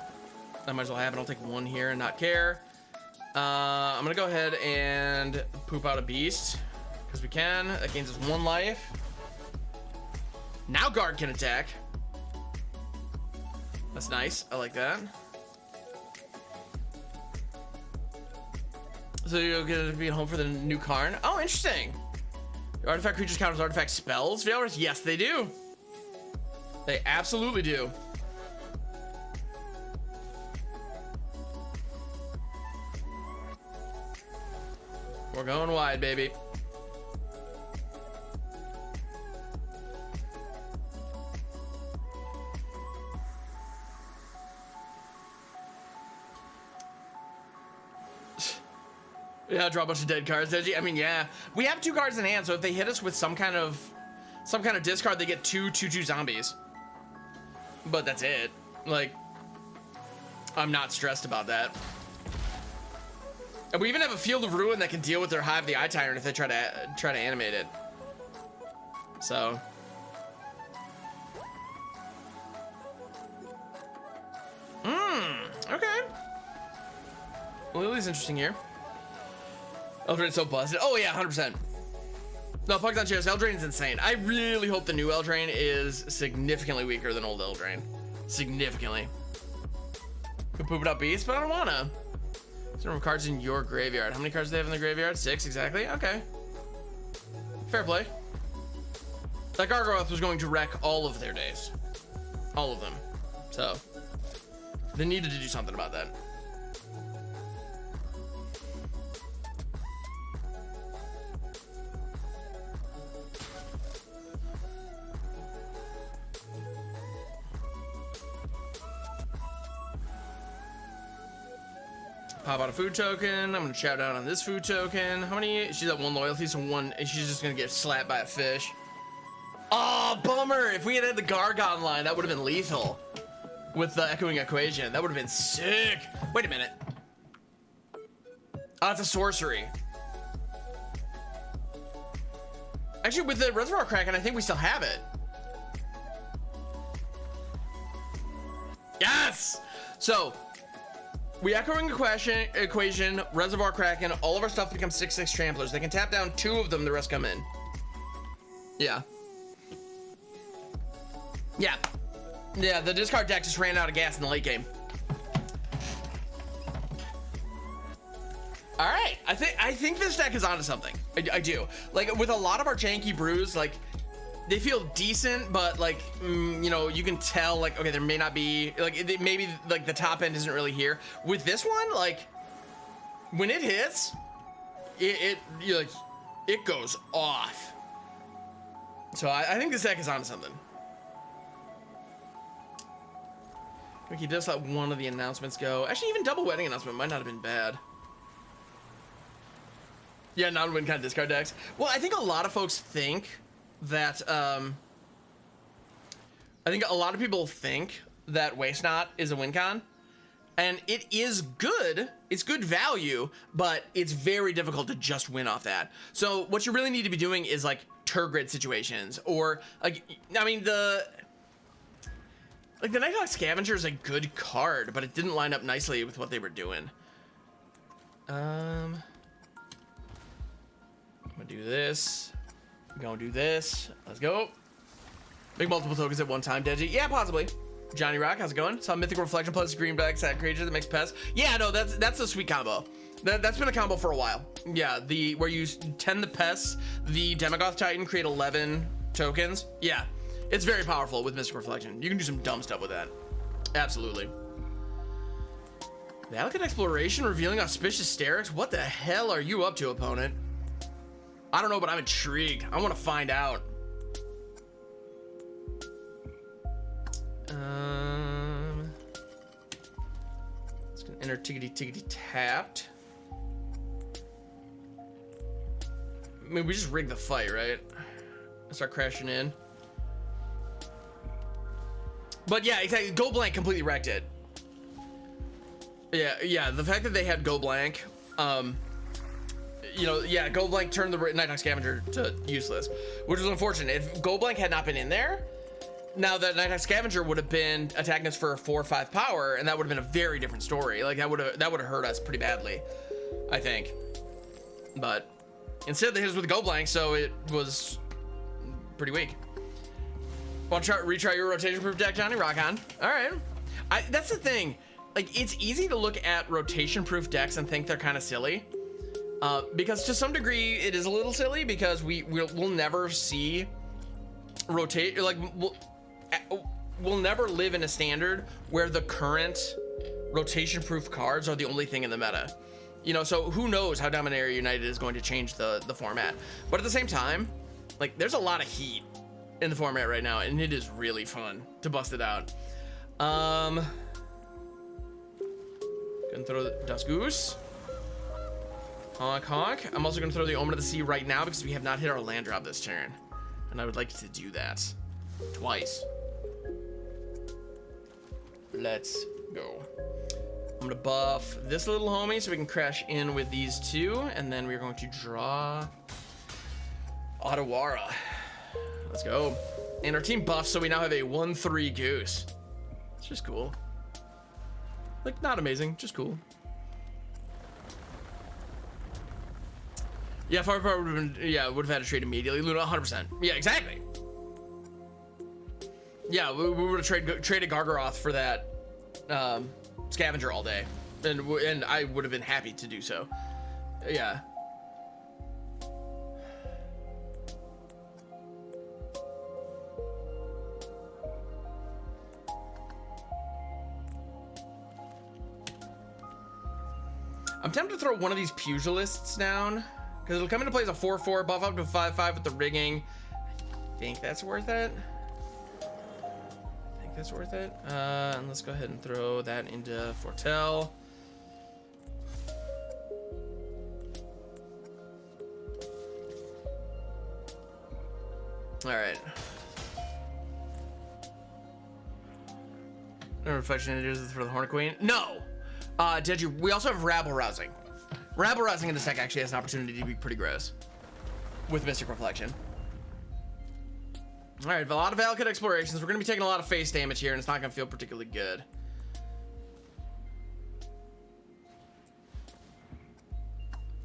that might as well happen. I'll take one here and not care. I'm gonna go ahead and poop out a beast because we can. That gains us 1 life. Now Garg can attack. That's nice. I like that. So you're gonna be home for the new Karn. Oh, interesting. Your artifact creatures count as artifact spells, Valorous? Yes, they do. They absolutely do. We're going wide, baby. Yeah, draw a bunch of dead cards. I mean, yeah, we have 2 cards in hand, so if they hit us with some kind of discard, they get 2/2/2 zombies. But that's it. Like, I'm not stressed about that. And we even have a Field of Ruin that can deal with their Hive the Eye Tyrant if they try to animate it. So. Okay. Lily's interesting here. Eldrain's so busted. Oh yeah, 100%. No, Pugs on chairs. Eldrain's insane. I really hope the new Eldrain is significantly weaker than old Eldrain. Significantly. Could poop it up beast, but I don't wanna. There's number of cards in your graveyard. How many cards do they have in the graveyard? 6 exactly. Okay. Fair play. That Gargaroth was going to wreck all of their days. All of them. So they needed to do something about that. Pop out a food token. I'm gonna shout out on this food token. How many? She's at 1 loyalty, so 1, and she's just gonna get slapped by a fish. Oh, bummer. If we had the Gargon line, that would have been lethal. With the Echoing Equation, that would have been sick. Wait a minute. Oh, it's a sorcery. Actually, with the Reservoir Kraken, I think we still have it. Yes! So, we Echoing Equation, Reservoir Kraken, all of our stuff becomes 6/6 Tramplers. They can tap down 2 of them, the rest come in. Yeah. Yeah. Yeah, the discard deck just ran out of gas in the late game. All right, I think this deck is onto something. I do. Like with a lot of our janky brews, like they feel decent, but like you know, you can tell like okay, there may not be like maybe like the top end isn't really here. With this one, like when it hits, it goes off. So I think this deck is onto something. We can just let one of the announcements go. Actually, even double wedding announcement might not have been bad. Yeah, non-win con discard decks. Well, I think a lot of folks think that I think a lot of people think that Waste Not is a win con, and it is good. It's good value, but it's very difficult to just win off that. So what you really need to be doing is like Turgid situations, or like, I mean, the Nighthawk Scavenger is a good card, but it didn't line up nicely with what they were doing. I'm gonna do this. I'm gonna do this. Let's go. Make multiple tokens at one time, Deji. Yeah, possibly. Johnny Rock, how's it going? Saw Mythical Reflection plus greenback sad creature that makes pests. Yeah, no, that's a sweet combo. That's been a combo for a while. Yeah, where you tend the pests, the Demagoth Titan create 11 tokens. Yeah, it's very powerful with Mystical Reflection. You can do some dumb stuff with that. Absolutely. Valakut Exploration revealing auspicious Sterix. What the hell are you up to, opponent? I don't know, but I'm intrigued. I want to find out. It's gonna enter tickety tapped. I mean, we just rigged the fight, right? Start crashing in. But yeah, exactly. Go blank completely wrecked it. Yeah. The fact that they had go blank, you know, yeah, go blank turned the Nighthawk Scavenger to useless, which was unfortunate. If go blank had not been in there, now that Nighthawk Scavenger would have been attacking us for a 4 or 5 power, and that would have been a very different story. Like that would have hurt us pretty badly, I think. But instead they hit us with a go blank, so it was pretty weak. Want to retry your rotation proof deck, Johnny? Rock on. All right. That's the thing. Like, it's easy to look at rotation proof decks and think they're kind of silly. Because to some degree it is a little silly, because we'll never see rotate, like we'll never live in a standard where the current rotation proof cards are the only thing in the meta. You know, so who knows how Dominaria United is going to change the format. But at the same time, like, there's a lot of heat in the format right now, and it is really fun to bust it out. Gonna throw the Dust Goose. Honk honk. I'm also gonna throw the Omen of the Sea right now because we have not hit our land drop this turn, and I would like to do that twice. Let's go. I'm gonna buff this little homie so we can crash in with these two, and then we're going to draw Otawara. Let's go. And our team buffs, so we now have a 1/3 goose. It's just cool. Like, not amazing, just cool. Yeah, Firepower would have been, yeah, would have had a trade immediately. Luna, 100%. Yeah, exactly. Yeah, we would have traded Gargaroth for that Scavenger all day, and I would have been happy to do so. Yeah. I'm tempted to throw one of these Pugilists down, because it'll come into play as a 4/4, buff up to 5/5 with the rigging. I think that's worth it. And let's go ahead and throw that into Fortell. All right. No reflection is for the Hornet Queen. No. Did you? We also have Rabble Rousing. Rabble Rousing in this deck actually has an opportunity to be pretty gross with Mystic Reflection. All right, a lot of Valakut Explorations. We're going to be taking a lot of face damage here, and it's not going to feel particularly good.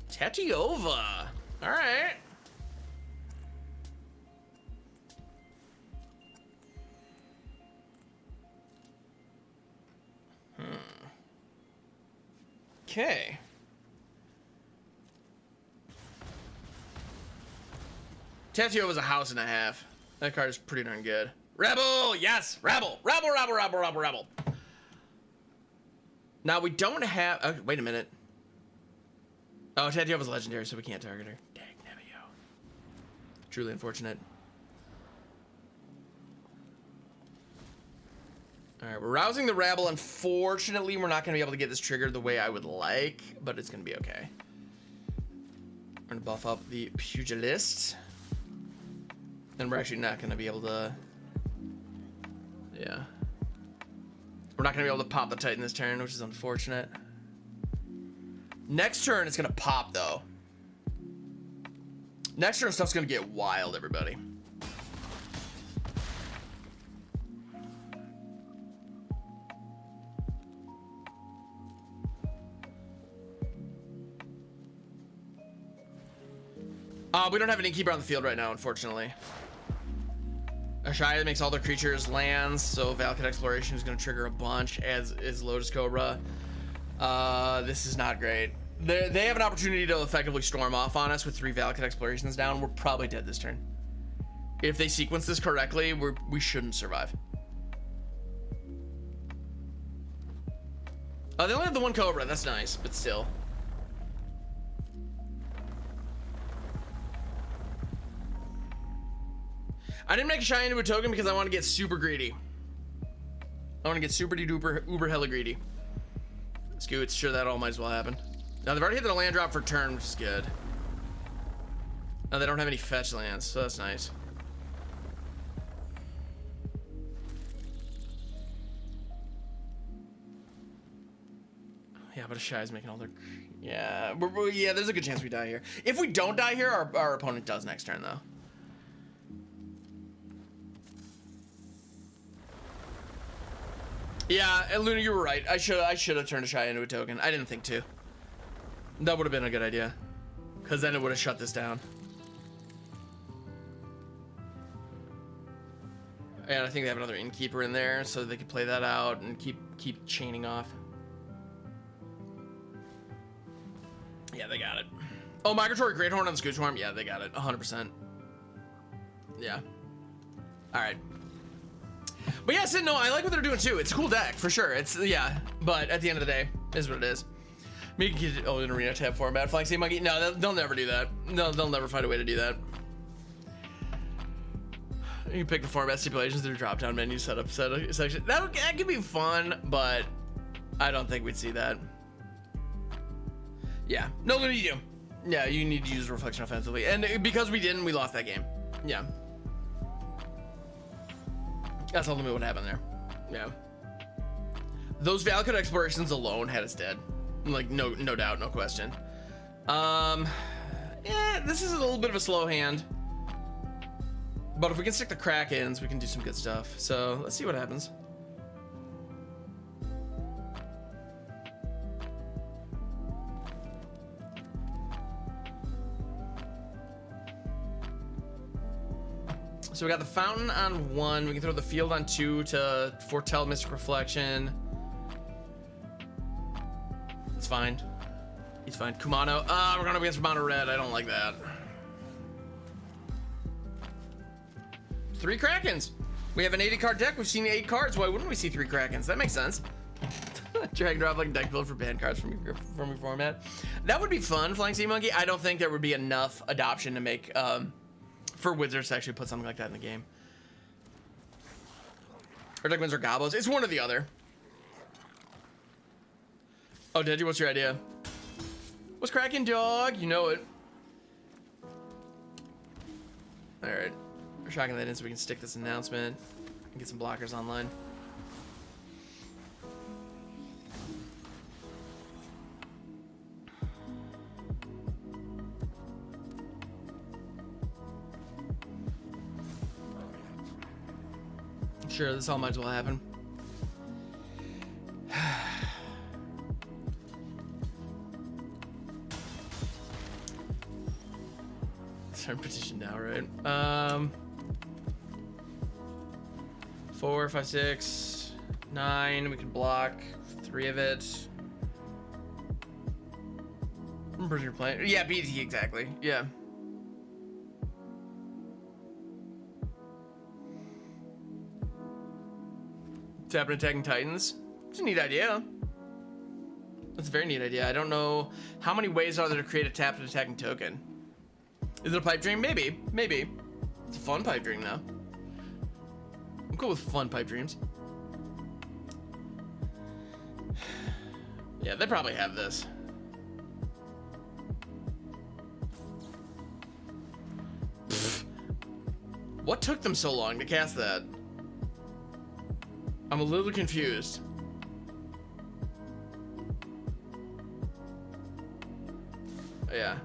Tetiova. All right. Okay. Tetiova's a house and a half. That card is pretty darn good. Rebel, yes, Rebel. Now we don't have. Oh, wait a minute. Oh, Tetiova's legendary, so we can't target her. Dang, Nevio. Truly unfortunate. All right, we're rousing the Rabble. Unfortunately, we're not going to be able to get this triggered the way I would like, but it's going to be okay. We're gonna buff up the Pugilist. And we're actually not gonna be able to... Yeah. We're not gonna be able to pop the Titan this turn, which is unfortunate. Next turn, it's gonna pop, though. Next turn, stuff's gonna get wild, everybody. We don't have an Innkeeper on the field right now, unfortunately. Ashaya makes all their creatures lands, so Valakut Exploration is going to trigger a bunch, as is Lotus Cobra. This is not great. They have an opportunity to effectively storm off on us with 3 Valakut Explorations down. We're probably dead this turn. If they sequence this correctly, we shouldn't survive. They only have the 1 Cobra. That's nice, but still. I didn't make a Shy into a token because I want to get super greedy. I want to get super duper uber hella greedy. Scoots, sure that all might as well happen. Now they've already hit the land drop for turn, which is good. Now they don't have any fetch lands, so that's nice. Yeah, but a Shy's making all their... Yeah, yeah, there's a good chance we die here. If we don't die here, our opponent does next turn, though. Yeah, and Luna, you were right. I should have turned a Shy into a token. I didn't think to. That would have been a good idea, because then it would have shut this down. And I think they have another Innkeeper in there, so they could play that out and keep chaining off. Yeah, they got it. Oh, Migratory Great Horn on the Scooch Worm. Yeah, they got it. 100%. Yeah. All right. But yeah, Sid, no, I like what they're doing too. It's a cool deck for sure. It's, yeah, but at the end of the day, is what it is. Make it an arena tab format. Flying Sea Monkey. No, they'll never do that. No, they'll never find a way to do that. You can pick the format stipulations through drop down menu setup section. That could be fun, but I don't think we'd see that. Yeah, no, Luna, you do. Yeah, you need to use Reflection offensively, and because we didn't, we lost that game. Yeah. That's ultimately what happened there. Yeah. Those Valakut Explorations alone had us dead. Like, no doubt, no question. Yeah, this is a little bit of a slow hand. But if we can stick the Krakens, we can do some good stuff. So, let's see what happens. So we got the Fountain on 1. We can throw the Field on 2 to foretell Mystic Reflection. It's fine. He's fine. Kumano. We're going up against Mono Red. I don't like that. 3 Krakens. We have an 80 card deck. We've seen 8 cards. Why wouldn't we see 3 Krakens? That makes sense. Drag drop like deck build for banned cards from your format. That would be fun, Flying Sea Monkey. I don't think there would be enough adoption to make for Wizards to actually put something like that in the game. Or like Windsor Gobos. It's one or the other. Oh, did you? What's your idea? What's cracking, dog? You know it. Alright. We're shocking that in so we can stick this announcement and get some blockers online. Sure, this all might as well happen. Start petition now, right? 4, 5, 6, 9. We can block 3 of it. Prisoner playing. Yeah, BT exactly. Yeah. Tap and attacking Titans. It's a neat idea. That's a very neat idea. I don't know how many ways are there to create a tap and attacking token. Is it a pipe dream? Maybe. Maybe. It's a fun pipe dream now. I'm cool with fun pipe dreams. Yeah, they probably have this. What took them so long to cast that? I'm a little confused. Yeah.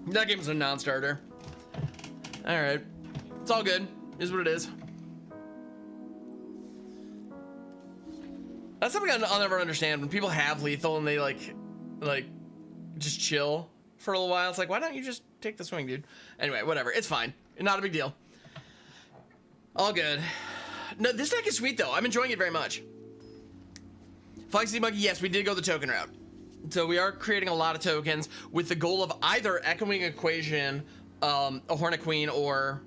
That game is a non-starter. Alright. It's all good. It is what it is. That's something I'll never understand. When people have lethal and they like just chill for a little while. It's like, why don't you just take the swing, dude? Anyway, whatever. It's fine. Not a big deal. All good. No, this deck is sweet though. I'm enjoying it very much. Flex Monkey, yes, we did go the token route. So we are creating a lot of tokens with the goal of either Echoing Equation, a Hornet Queen, or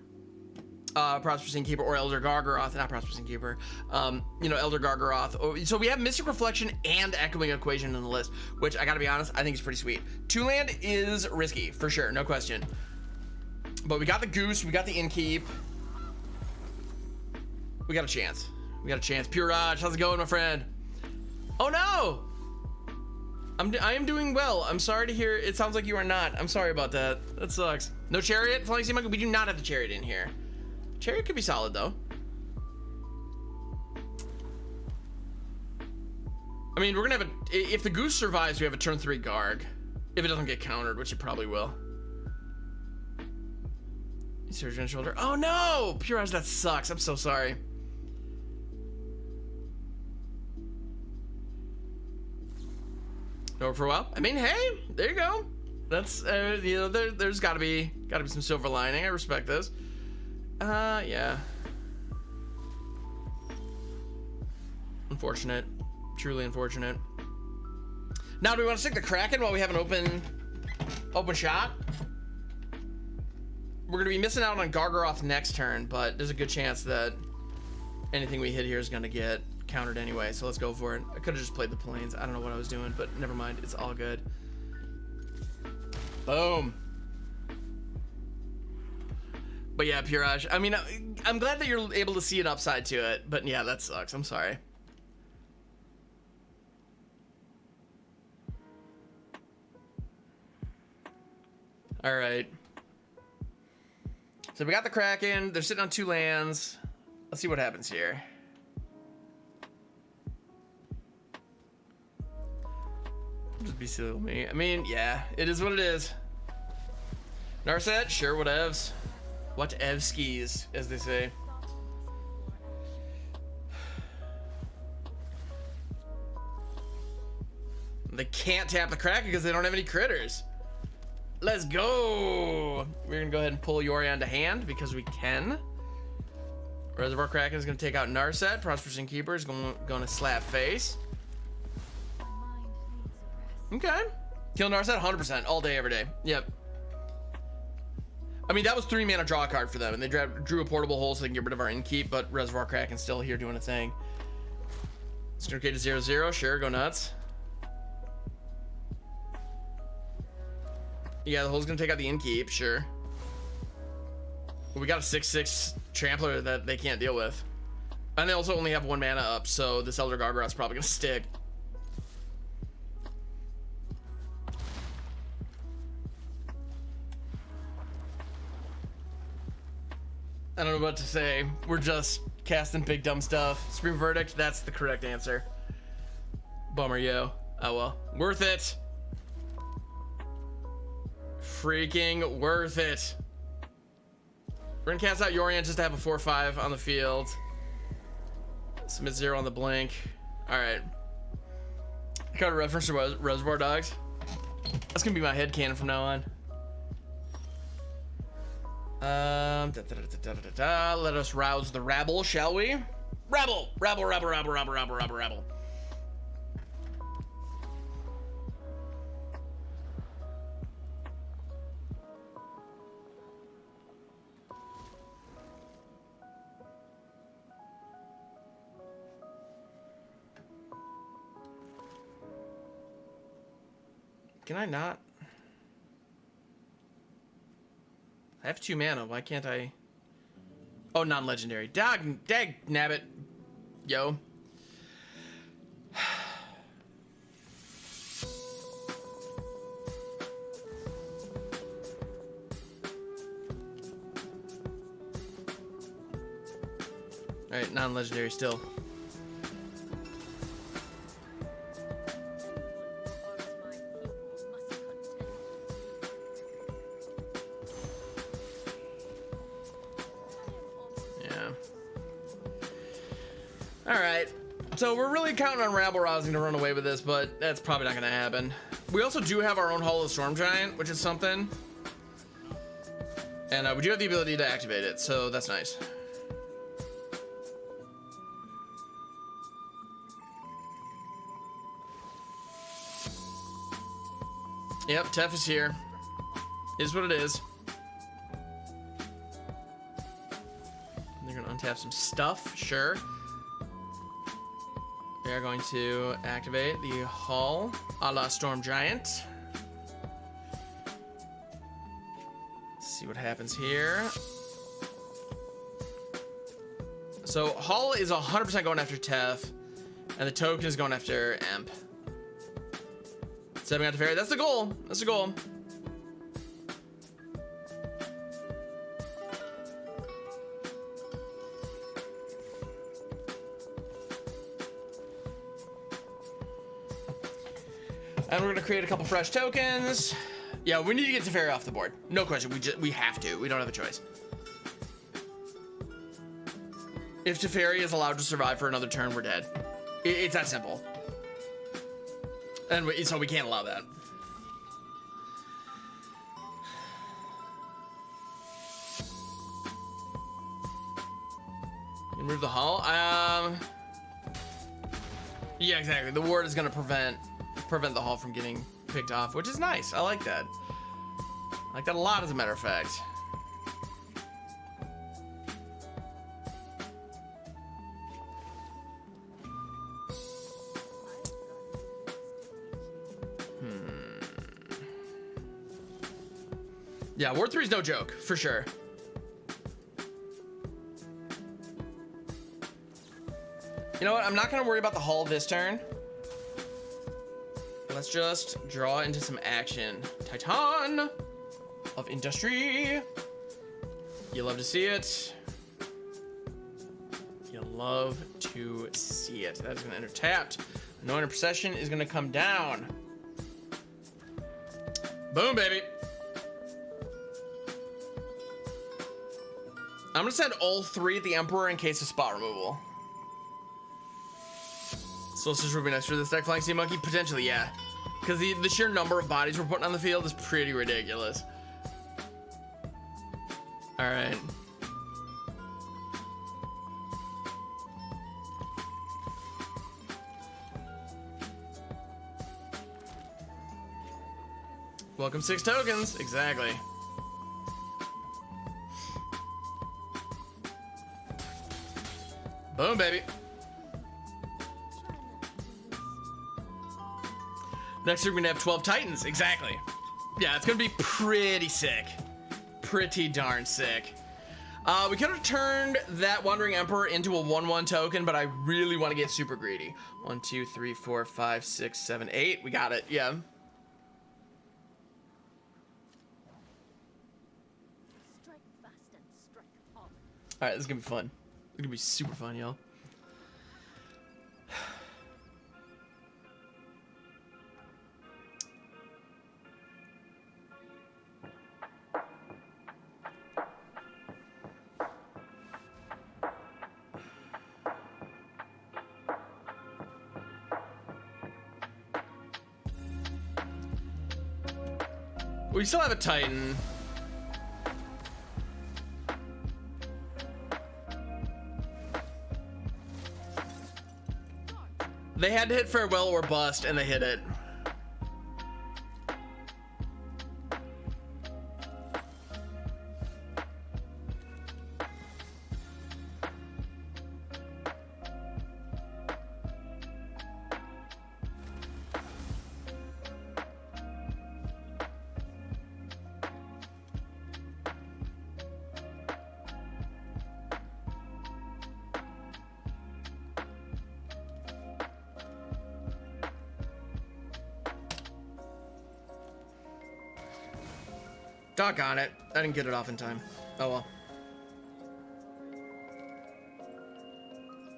Prosperous Innkeeper, or Elder Gargaroth, not Prosperous Innkeeper, you know, Elder Gargaroth. So we have Mystic Reflection and Echoing Equation in the list, which I gotta be honest, I think is pretty sweet. 2-land is risky, for sure, no question. But we got the Goose, we got the Innkeep. We got a chance. We got a chance. Pure Raj, how's it going, my friend? Oh no! I am doing well. I'm sorry to hear. It sounds like you are not. I'm sorry about that. That sucks. No Chariot, Flying Sea Monkey. We do not have the Chariot in here. Chariot could be solid though. I mean, we're gonna have a. If the Goose survives, we have a turn 3 Garg. If it doesn't get countered, which it probably will. Surgeon Shoulder. Oh no! Pure Eyes, that sucks. I'm so sorry. Over for a while. I mean, hey, there you go. That's you know, there's gotta be some silver lining. I respect this. Yeah. Unfortunate. Truly unfortunate. Now, do we want to stick the Kraken while we have an open shot? We're gonna be missing out on Gargaroth next turn, but there's a good chance that anything we hit here is gonna get countered anyway, so let's go for it. I could have just played the Plains. I don't know what I was doing, but never mind. It's all good. Boom. But yeah, Purage. I mean, I'm glad that you're able to see an upside to it, but yeah, that sucks. I'm sorry. All right. So we got the Kraken. They're sitting on 2 lands. Let's see what happens here. Just be silly with me. I mean, yeah, it is what it is. Narset, sure, whatevs. Whatevskis, as they say. They can't tap the Kraken because they don't have any critters. Let's go. We're gonna go ahead and pull Yorion to hand because we can. Reservoir Kraken is gonna take out Narset. Prosperous Innkeeper is gonna slap face. Okay. Kill Narset 100% all day, every day. Yep. I mean, that was 3 mana draw card for them, and they drew a portable hole so they can get rid of our Innkeep, but Reservoir Kraken's still here doing a thing. Sturkade to 0/0. Sure, go nuts. Yeah, the hole's gonna take out the Innkeep, sure. But we got a 6/6 Trampler that they can't deal with. And they also only have 1 mana up, so this Elder Gargaroth's probably gonna stick. I don't know what to say. We're just casting big dumb stuff. Supreme Verdict, that's the correct answer. Bummer, yo. Oh well. Worth it. Freaking worth it. We're gonna cast out Yorion just to have a 4/5 on the field. Submit 0 on the blink. Alright. I got a reference to Reservoir Dogs. That's gonna be my headcanon from now on. Let us rouse the rabble, shall we? Rabble! Rabble, rabble, rabble, rabble, rabble, rabble, rabble. Can I not? I have 2 mana. Why can't I? Oh, non-legendary. Dag nabbit. Yo. Alright, non-legendary still. Yeah. Alright. So we're really counting on Rabble Rousing to run away with this, but that's probably not going to happen. We also do have our own Hall of Storm Giant, which is something. And we do have the ability to activate it, so that's nice. Yep, Tef is here. Is what it is. They're gonna untap some stuff, sure. We are going to activate the Hall a la Storm Giant. Let's see what happens here. So Hall is 100% going after Tef, and the token is going after Emp. Stepping out to Fairy. That's the goal. That's the goal. And we're gonna create a couple fresh tokens. Yeah, we need to get Teferi off the board. No question. We have to. We don't have a choice. If Teferi is allowed to survive for another turn, we're dead. It's that simple. And so we can't allow that. Remove the hull. Yeah, exactly. The ward is gonna prevent the hull from getting picked off, which is nice. I like that. I like that a lot, as a matter of fact. Yeah, Ward 3 is no joke, for sure. You know what? I'm not going to worry about the hull this turn. Let's just draw into some action. Titan of Industry. You love to see it. You love to see it. That's going to enter tapped. Anointed Procession is going to come down. Boom, baby. I'm gonna send all three at the Emperor in case of spot removal. Solstice Ruby next for this deck, Flying Sea Monkey? Potentially, yeah. Because the sheer number of bodies we're putting on the field is pretty ridiculous. Alright. Welcome 6 tokens, exactly. Boom, baby. Next we're gonna have 12 Titans, exactly. Yeah, it's gonna be pretty sick. Pretty darn sick. We could have turned that Wandering Emperor into a 1/1 token, but I really want to get super greedy. 1, 2, 3, 4, 5, 6, 7, 8. We got it, yeah. Alright, this is gonna be fun. It's gonna be super fun, y'all. We still have a Titan. They had to hit Farewell or Bust, and they hit it. Doggone it. I didn't get it off in time. Oh well.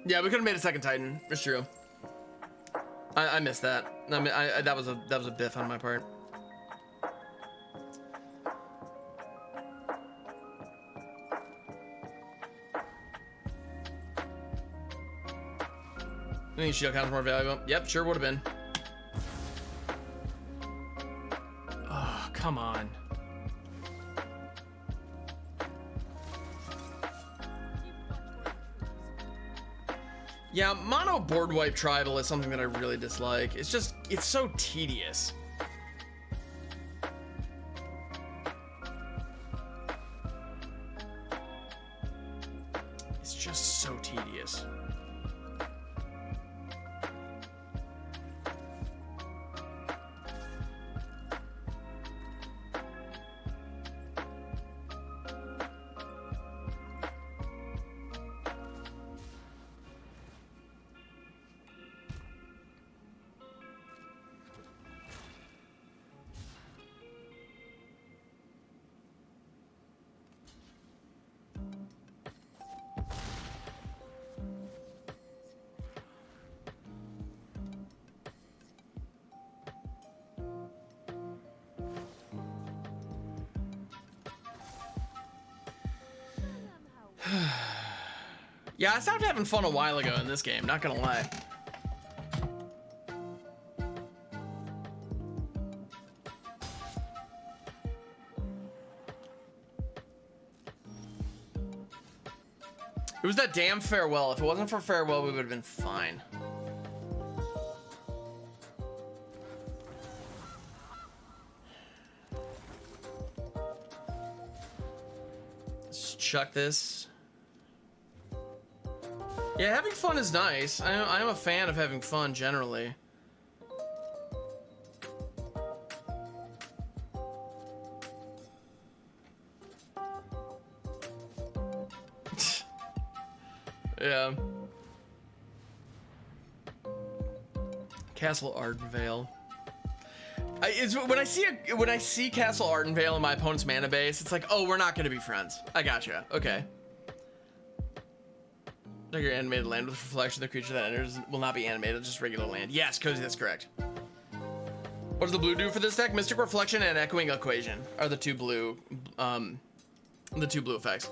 Yeah, we could have made a second Titan. It's true. I missed that. I mean, that was a biff on my part. I think shield counts more valuable. Yep, sure would have been. Oh, come on. Yeah, mono board wipe tribal is something that I really dislike. It's just, it's so tedious. It's just so tedious. Yeah, I stopped having fun a while ago in this game, not gonna lie. It was that damn farewell. If it wasn't for farewell, we would have been fine. Let's chuck this. Yeah, having fun is nice. I'm a fan of having fun generally. Yeah. Castle Ardenvale. When I see Castle Ardenvale in my opponent's mana base, it's like, oh, we're not gonna be friends. I gotcha. Okay. Your animated land with reflection, the creature that enters will not be animated, just regular land. Yes, Cozy, that's correct. What does the blue do for this deck? Mystic Reflection and Echoing Equation are the two blue effects.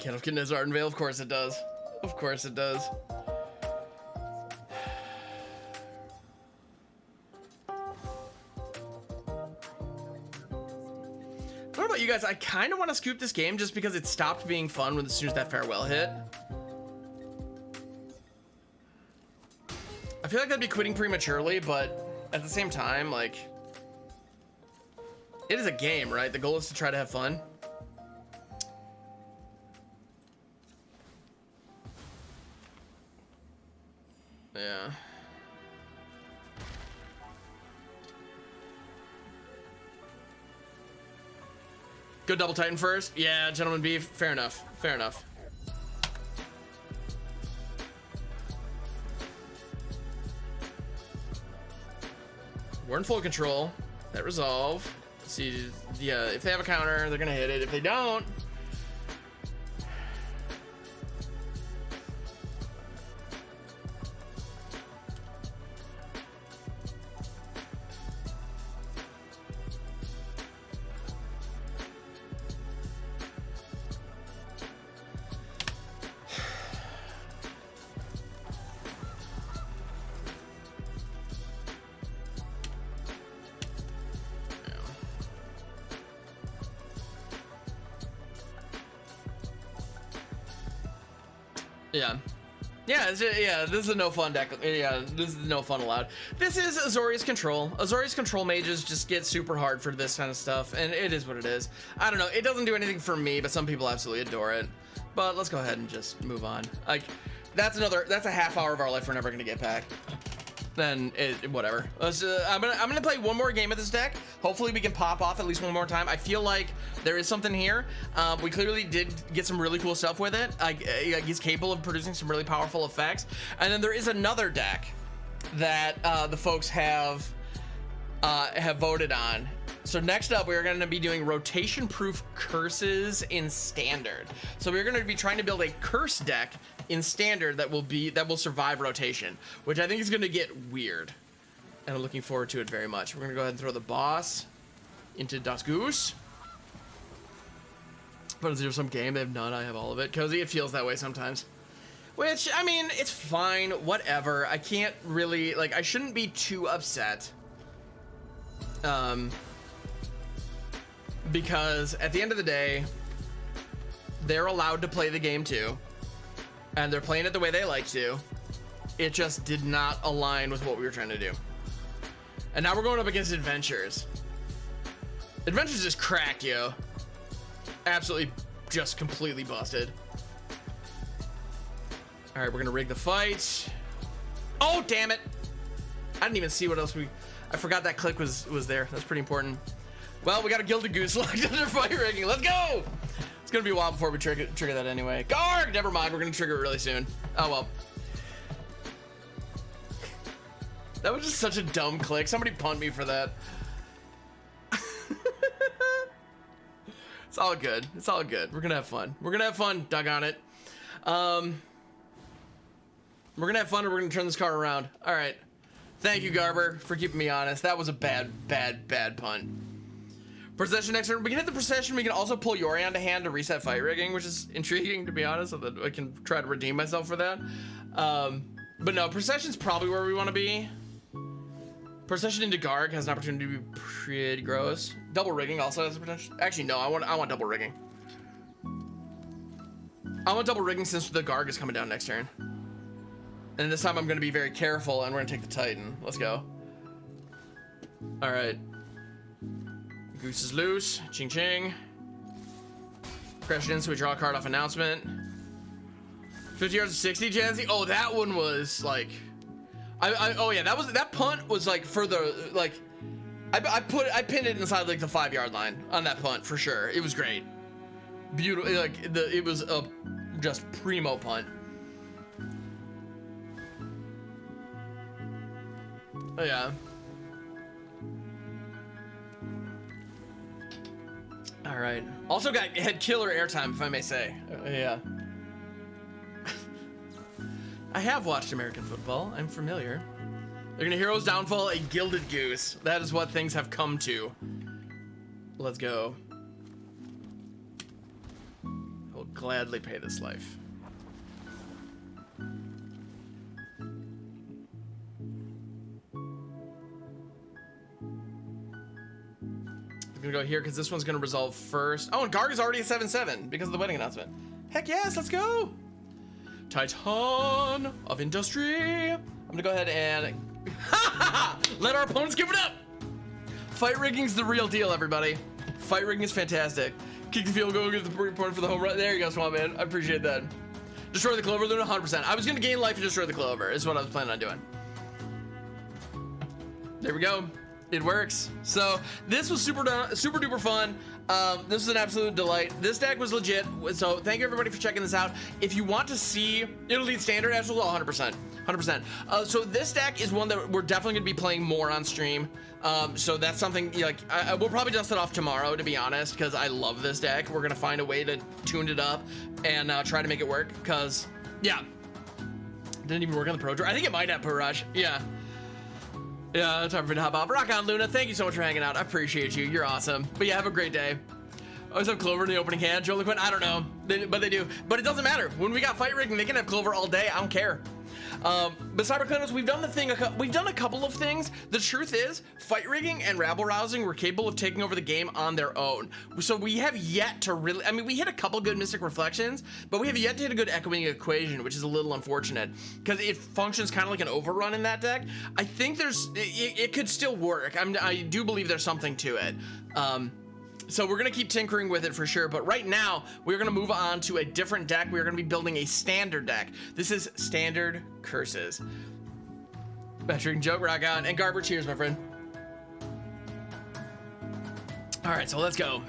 Candlekin has Ardenvale, of course it does. Of course it does. What about you guys? I kind of want to scoop this game just because it stopped being fun as soon as that farewell hit. I feel like I'd be quitting prematurely, but at the same time, like, it is a game, right? The goal is to try to have fun. Yeah. Go double Titan first. Yeah, Gentleman Beef. Fair enough. Fair enough. We're in full control. That resolve. See, yeah, if they have a counter, they're gonna hit it. If they don't, yeah, this is a no fun deck. Yeah, this is no fun allowed. This is Azorius Control. Azorius Control mages just get super hard for this kind of stuff, and it is what it is. I don't know, it doesn't do anything for me, but some people absolutely adore it. But let's go ahead and just move on. Like, that's a half hour of our life we're never gonna get back. Then whatever. I'm gonna play one more game of this deck. Hopefully we can pop off at least one more time. I feel like there is something here. We clearly did get some really cool stuff with it. He's capable of producing some really powerful effects. And then there is another deck that the folks have voted on, So next up, we're going to be doing rotation-proof curses in standard. So we're going to be trying to build a curse deck in standard that will survive rotation, which I think is going to get weird. And I'm looking forward to it very much. We're going to go ahead and throw the boss into Das Goose. But is there some game? They have none. I have all of it. Cozy, it feels that way sometimes. Which, I mean, it's fine. Whatever. I can't really, like, I shouldn't be too upset. Because at the end of the day, they're allowed to play the game too. And they're playing it the way they like to. It just did not align with what we were trying to do. And now we're going up against Adventures. Adventures is cracked, yo. Absolutely just completely busted. All right, we're gonna rig the fight. Oh, damn it. I didn't even see what else I forgot that click was there. That's pretty important. Well, we got a Gilded Goose locked under fight rigging. Let's go. It's gonna be a while before we trigger that anyway. Garg! Never mind, we're gonna trigger it really soon. Oh, well. That was just such a dumb click. Somebody punt me for that. It's all good. It's all good. We're gonna have fun. We're gonna have fun, doggone it. We're gonna have fun or we're gonna turn this car around. All right. Thank you, Garber, for keeping me honest. That was a bad punt. Procession next turn. We can hit the procession. We can also pull Yorion to hand to reset fight rigging, which is intriguing, to be honest, so that I can try to redeem myself for that. But no, procession's probably where we want to be. Procession into Garg has an opportunity to be pretty gross. Double rigging also has a potential. Actually, no, I want double rigging. I want double rigging since the Garg is coming down next turn. And this time I'm going to be very careful, and we're going to take the Titan. Let's go. All right. Goose is loose. Ching ching. Crash in, so we draw a card off announcement. 50 yards of 60, Jazzy. Oh, that one was like, oh yeah, that punt was like further, like, I pinned it inside like the 5-yard line on that punt for sure. It was great. Beautiful. Like it was a just primo punt. Oh yeah. All right. Also had killer airtime, if I may say. Yeah. I have watched American football. I'm familiar. They're gonna Hero's Downfall, a Gilded Goose. That is what things have come to. Let's go. I will gladly pay this life. I'm gonna go here because this one's gonna resolve first. Oh, and Garg is already a 7-7 because of the wedding announcement. Heck yes, let's go. Titan of Industry. I'm gonna go ahead and let our opponents give it up. Fight rigging's the real deal, everybody. Fight rigging is fantastic. Kick the field goal, get the point for the home run. There you go, Swamp Man. I appreciate that. Destroy the Clover, they're 100%. I was gonna gain life and destroy the Clover, is what I was planning on doing. There we go. It works. So this was super duper fun. This was an absolute delight. This deck was legit. So thank you everybody for checking this out. If you want to see, it'll lead standard as well, 100%. 100%. So this deck is one that we're definitely going to be playing more on stream. So that's something like we'll probably dust it off tomorrow, to be honest, because I love this deck. We're going to find a way to tune it up and try to make it work. Because yeah, didn't even work on the Pro Tour. I think it might have Pro Rush. Yeah. Yeah, time for me to hop off. Rock on, Luna. Thank you so much for hanging out. I appreciate you. You're awesome. But yeah, have a great day. Always have Clover in the opening hand. Jolie Quinn, I don't know. But they do. But it doesn't matter. When we got fight rigging, they can have Clover all day. I don't care. But CyberClinos, we've done a couple of things. The truth is, fight rigging and Rabble Rousing were capable of taking over the game on their own. So we have yet to really, I mean, we hit a couple good Mystic Reflections, but we have yet to hit a good Echoing Equation, which is a little unfortunate because it functions kind of like an overrun in that deck. I think it could still work. I do believe there's something to it. So we're gonna keep tinkering with it for sure, but right now we're gonna move on to a different deck. We're gonna be building a standard deck. This is Standard Curses. Patrick Joke, rock on, and Garber, cheers, my friend. All right, so let's go.